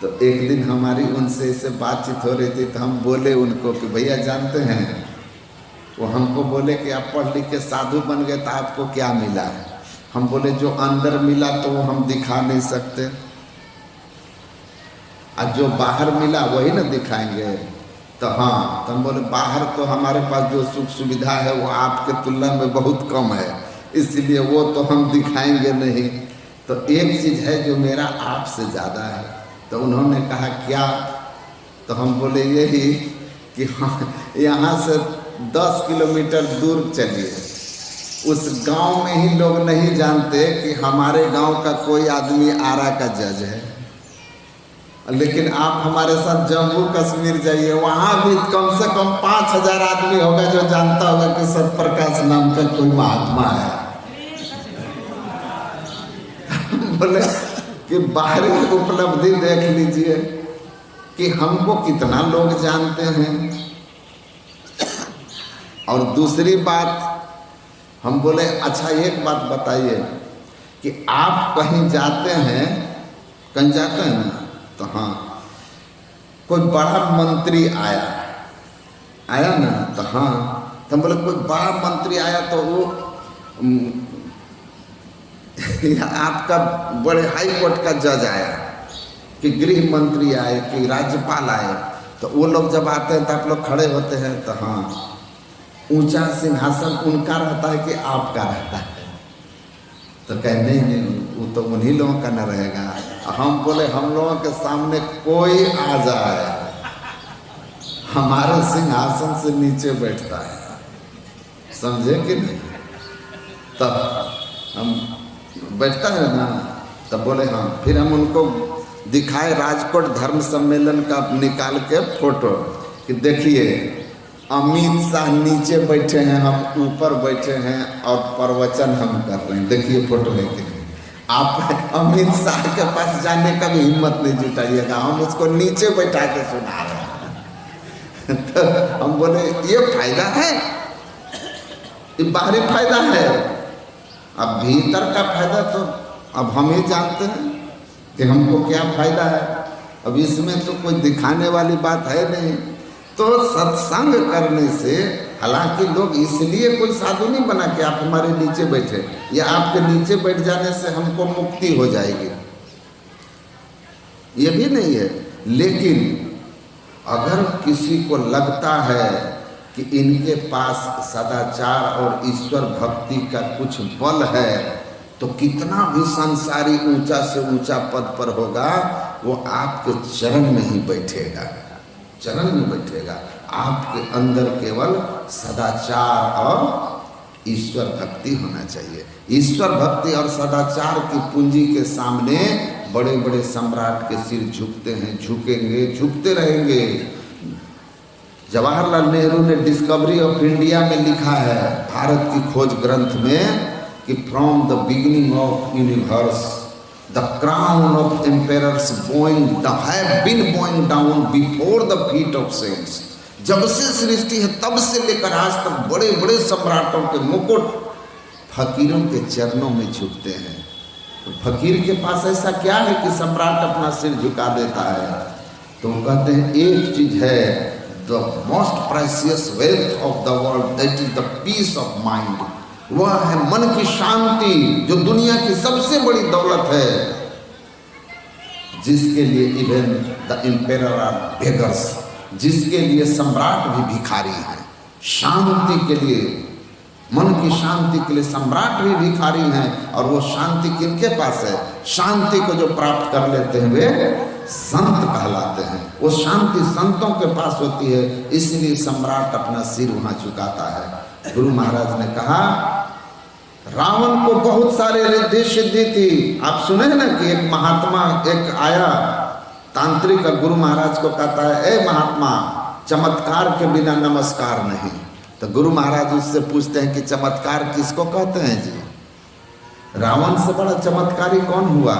तो एक दिन हमारी उनसे इससे बातचीत हो रही थी, तो हम बोले उनको कि भैया जानते हैं, वो हमको बोले कि आप पढ़ लिख के साधु बन गए तो आपको क्या मिला? हम बोले जो अंदर मिला तो वो हम दिखा नहीं सकते, और जो बाहर मिला वही ना दिखाएंगे। तो हाँ, तो हम बोले बाहर तो हमारे पास जो सुख सुविधा है वो आपके तुलना में बहुत कम है, इसलिए वो तो हम दिखाएंगे नहीं। तो एक चीज़ है जो मेरा आपसे ज़्यादा है। तो उन्होंने कहा क्या? तो हम बोले यही कि हाँ, यहाँ से 10 किलोमीटर दूर चलिए, उस गांव में ही लोग नहीं जानते कि हमारे गांव का कोई आदमी आरा का जज है, लेकिन आप हमारे साथ जम्मू कश्मीर जाइए, वहाँ भी कम से कम 5000 आदमी होगा जो जानता होगा कि सतप्रकाश नाम का कोई महात्मा है। बोले कि बाहरी उपलब्धि देख लीजिए कि हमको कितना लोग जानते हैं। और दूसरी बात हम बोले अच्छा एक बात बताइए कि आप कहीं जाते हैं, कहीं जाते हैं ना, तो हाँ कोई बड़ा मंत्री आया ना, तो हाँ, तो हम बोले कोई बड़ा मंत्री आया तो वो आपका बड़े हाई कोर्ट का जज आया, कि गृह मंत्री आए, कि राज्यपाल आए, तो वो लोग जब आते हैं तो आप लोग खड़े होते हैं, तो हाँ ऊंचा सिंहासन उनका रहता है कि आपका रहता है? तो कहे नहीं, वो तो उन्हीं लोगों का न रहेगा। हम बोले हम लोगों के सामने कोई आ जाए, हमारे सिंहासन से नीचे बैठता है, समझे कि नहीं? तब हम बैठता है ना, तब बोले हाँ। फिर हम उनको दिखाए राजकोट धर्म सम्मेलन का निकाल के फोटो कि देखिए अमित शाह नीचे बैठे हैं, हम ऊपर बैठे हैं और प्रवचन हम कर रहे हैं। देखिए फोटो है कि नहीं। आप अमित शाह के पास जाने का भी हिम्मत नहीं जुटाइएगा, हम उसको नीचे बैठा के सुना रहे हैं। तो हम बोले ये फायदा है, ये बाहरी फायदा है। अब भीतर का फायदा तो अब हम ही जानते हैं कि हमको क्या फायदा है। अब इसमें तो कोई दिखाने वाली बात है नहीं। तो सत्संग करने से, हालांकि लोग इसलिए कोई साधु नहीं बना कि आप हमारे नीचे बैठे या आपके नीचे बैठ जाने से हमको मुक्ति हो जाएगी, ये भी नहीं है। लेकिन अगर किसी को लगता है कि इनके पास सदाचार और ईश्वर भक्ति का कुछ बल है, तो कितना भी संसारी ऊंचा से ऊंचा पद पर होगा, वो आपके चरण में ही बैठेगा, चरण में बैठेगा। आपके अंदर केवल सदाचार और ईश्वर भक्ति होना चाहिए। ईश्वर भक्ति और सदाचार की पूंजी के सामने बड़े बड़े सम्राट के सिर झुकते हैं, झुकेंगे, झुकते रहेंगे। जवाहरलाल नेहरू ने डिस्कवरी ऑफ इंडिया में लिखा है, भारत की खोज ग्रंथ में, कि from the beginning of universe the crown of empires have been going down before the feet of saints. जब से सृष्टि है तब से लेकर आज तक बड़े बड़े सम्राटों के मुकुट फकीरों के चरणों में झुकते हैं। तो फकीर के पास ऐसा क्या है कि सम्राट अपना सिर झुका देता है? तो वो कहते हैं एक चीज है, the most precious wealth of the world, that is the peace of mind. वह है मन की शांति, जो दुनिया की सबसे बड़ी दौलत है, जिसके लिए even the emperor are beggars, जिसके लिए सम्राट भी भिखारी हैं। शांति के लिए, मन की शांति के लिए सम्राट भी भिखारी हैं। और वो शांति किनके पास है? शांति को जो प्राप्त कर लेते हैं वे संत कहलाते हैं। वो शांति संतों के पास होती है, इसलिए सम्राट अपना सिर वहां झुकाता है। गुरु महाराज ने कहा, रावण को बहुत सारे रिद्धि सिद्धि थी। आप सुने हैं ना कि एक महात्मा एक आया तांत्रिक, गुरु महाराज को कहता है, ए महात्मा, चमत्कार के बिना नमस्कार नहीं। तो गुरु महाराज उससे पूछते हैं कि चमत्कार किसको कहते हैं जी? रावण से बड़ा चमत्कारी कौन हुआ?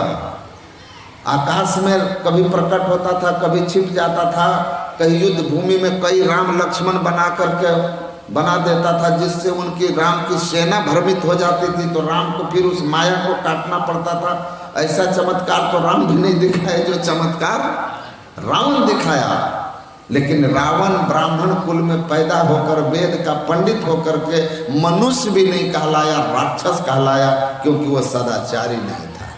आकाश में कभी प्रकट होता था, कभी छिप जाता था, कहीं युद्ध भूमि में कई राम लक्ष्मण बना देता था, जिससे उनकी राम की सेना भ्रमित हो जाती थी। तो राम को फिर उस माया को काटना पड़ता था। ऐसा चमत्कार तो राम भी नहीं दिखाए जो चमत्कार रावण दिखाया। लेकिन रावण ब्राह्मण कुल में पैदा होकर, वेद का पंडित होकर के मनुष्य भी नहीं कहलाया, राक्षस कहलाया, क्योंकि वह सदाचारी नहीं था।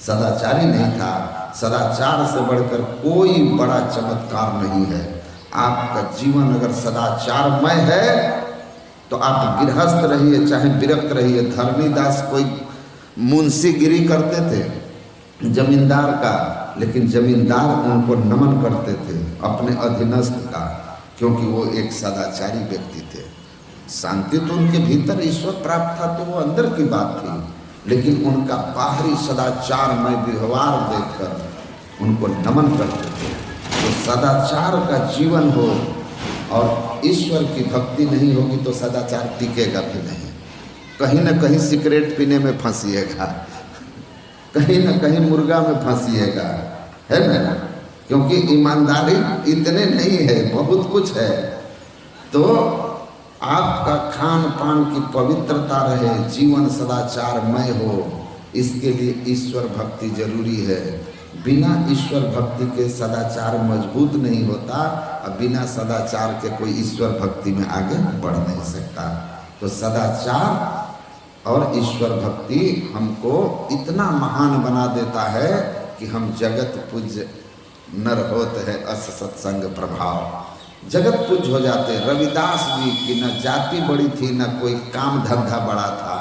सदाचारी नहीं था। सदाचार से बढ़कर कोई बड़ा चमत्कार नहीं है। आपका जीवन अगर सदाचारमय है तो आप गृहस्थ रहिए, चाहे विरक्त रहिए। धर्मीदास कोई मुंशीगिरी करते थे जमींदार का, लेकिन जमींदार उनको नमन करते थे अपने अधीनस्थ का, क्योंकि वो एक सदाचारी व्यक्ति थे। शांति तो उनके भीतर ईश्वर प्राप्त था, तो वो अंदर की बात थी, लेकिन उनका बाहरी सदाचारमय व्यवहार देखकर उनको नमन करते थे। तो सदाचार का जीवन हो और ईश्वर की भक्ति नहीं होगी तो सदाचार टिकेगा भी नहीं। कहीं ना कहीं सिगरेट पीने में फंसिएगा, कहीं ना कहीं मुर्गा में फंसिएगा, है ना? क्योंकि ईमानदारी इतने नहीं है, बहुत कुछ है। तो आपका खान पान की पवित्रता रहे, जीवन सदाचारमय हो, इसके लिए ईश्वर भक्ति जरूरी है। बिना ईश्वर भक्ति के सदाचार मजबूत नहीं होता, और बिना सदाचार के कोई ईश्वर भक्ति में आगे बढ़ नहीं सकता। तो सदाचार और ईश्वर भक्ति हमको इतना महान बना देता है कि हम जगत पूज्य नर होत है अस सत्संग प्रभाव। जगत पूज्य हो जाते। रविदास जी की न जाति बड़ी थी, न कोई काम धंधा बड़ा था,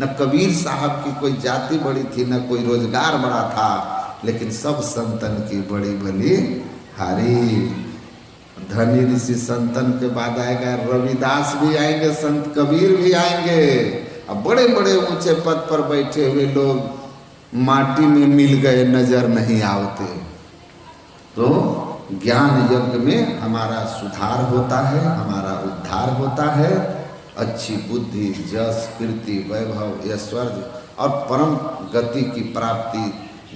न कबीर साहब की कोई जाति बड़ी थी, न कोई रोजगार बड़ा था, लेकिन सब संतन की बड़ी भली हारी। धनी ऋषि संतन के बाद आएगा रविदास भी आएंगे, संत कबीर भी आएंगे। अब बड़े बड़े ऊंचे पद पर बैठे हुए लोग माटी में मिल गए, नजर नहीं आवते। तो ज्ञान यज्ञ में हमारा सुधार होता है, हमारा उद्धार होता है। अच्छी बुद्धि, जस, कीर्ति, वैभव, ऐश्वर्य और परम गति की प्राप्ति,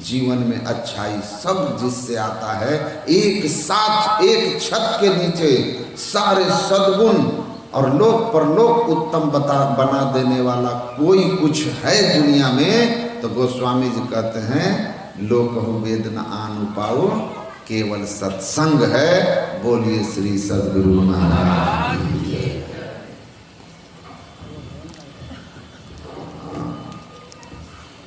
जीवन में अच्छाई सब जिससे आता है, एक साथ एक छत के नीचे सारे सद्गुण और लोक परलोक उत्तम बना देने वाला कोई कुछ है दुनिया में, तो गोस्वामी जी कहते हैं लोकहु वेद न आनु पाओ, केवल सत्संग है। बोलिए श्री सद्गुरु महाराज।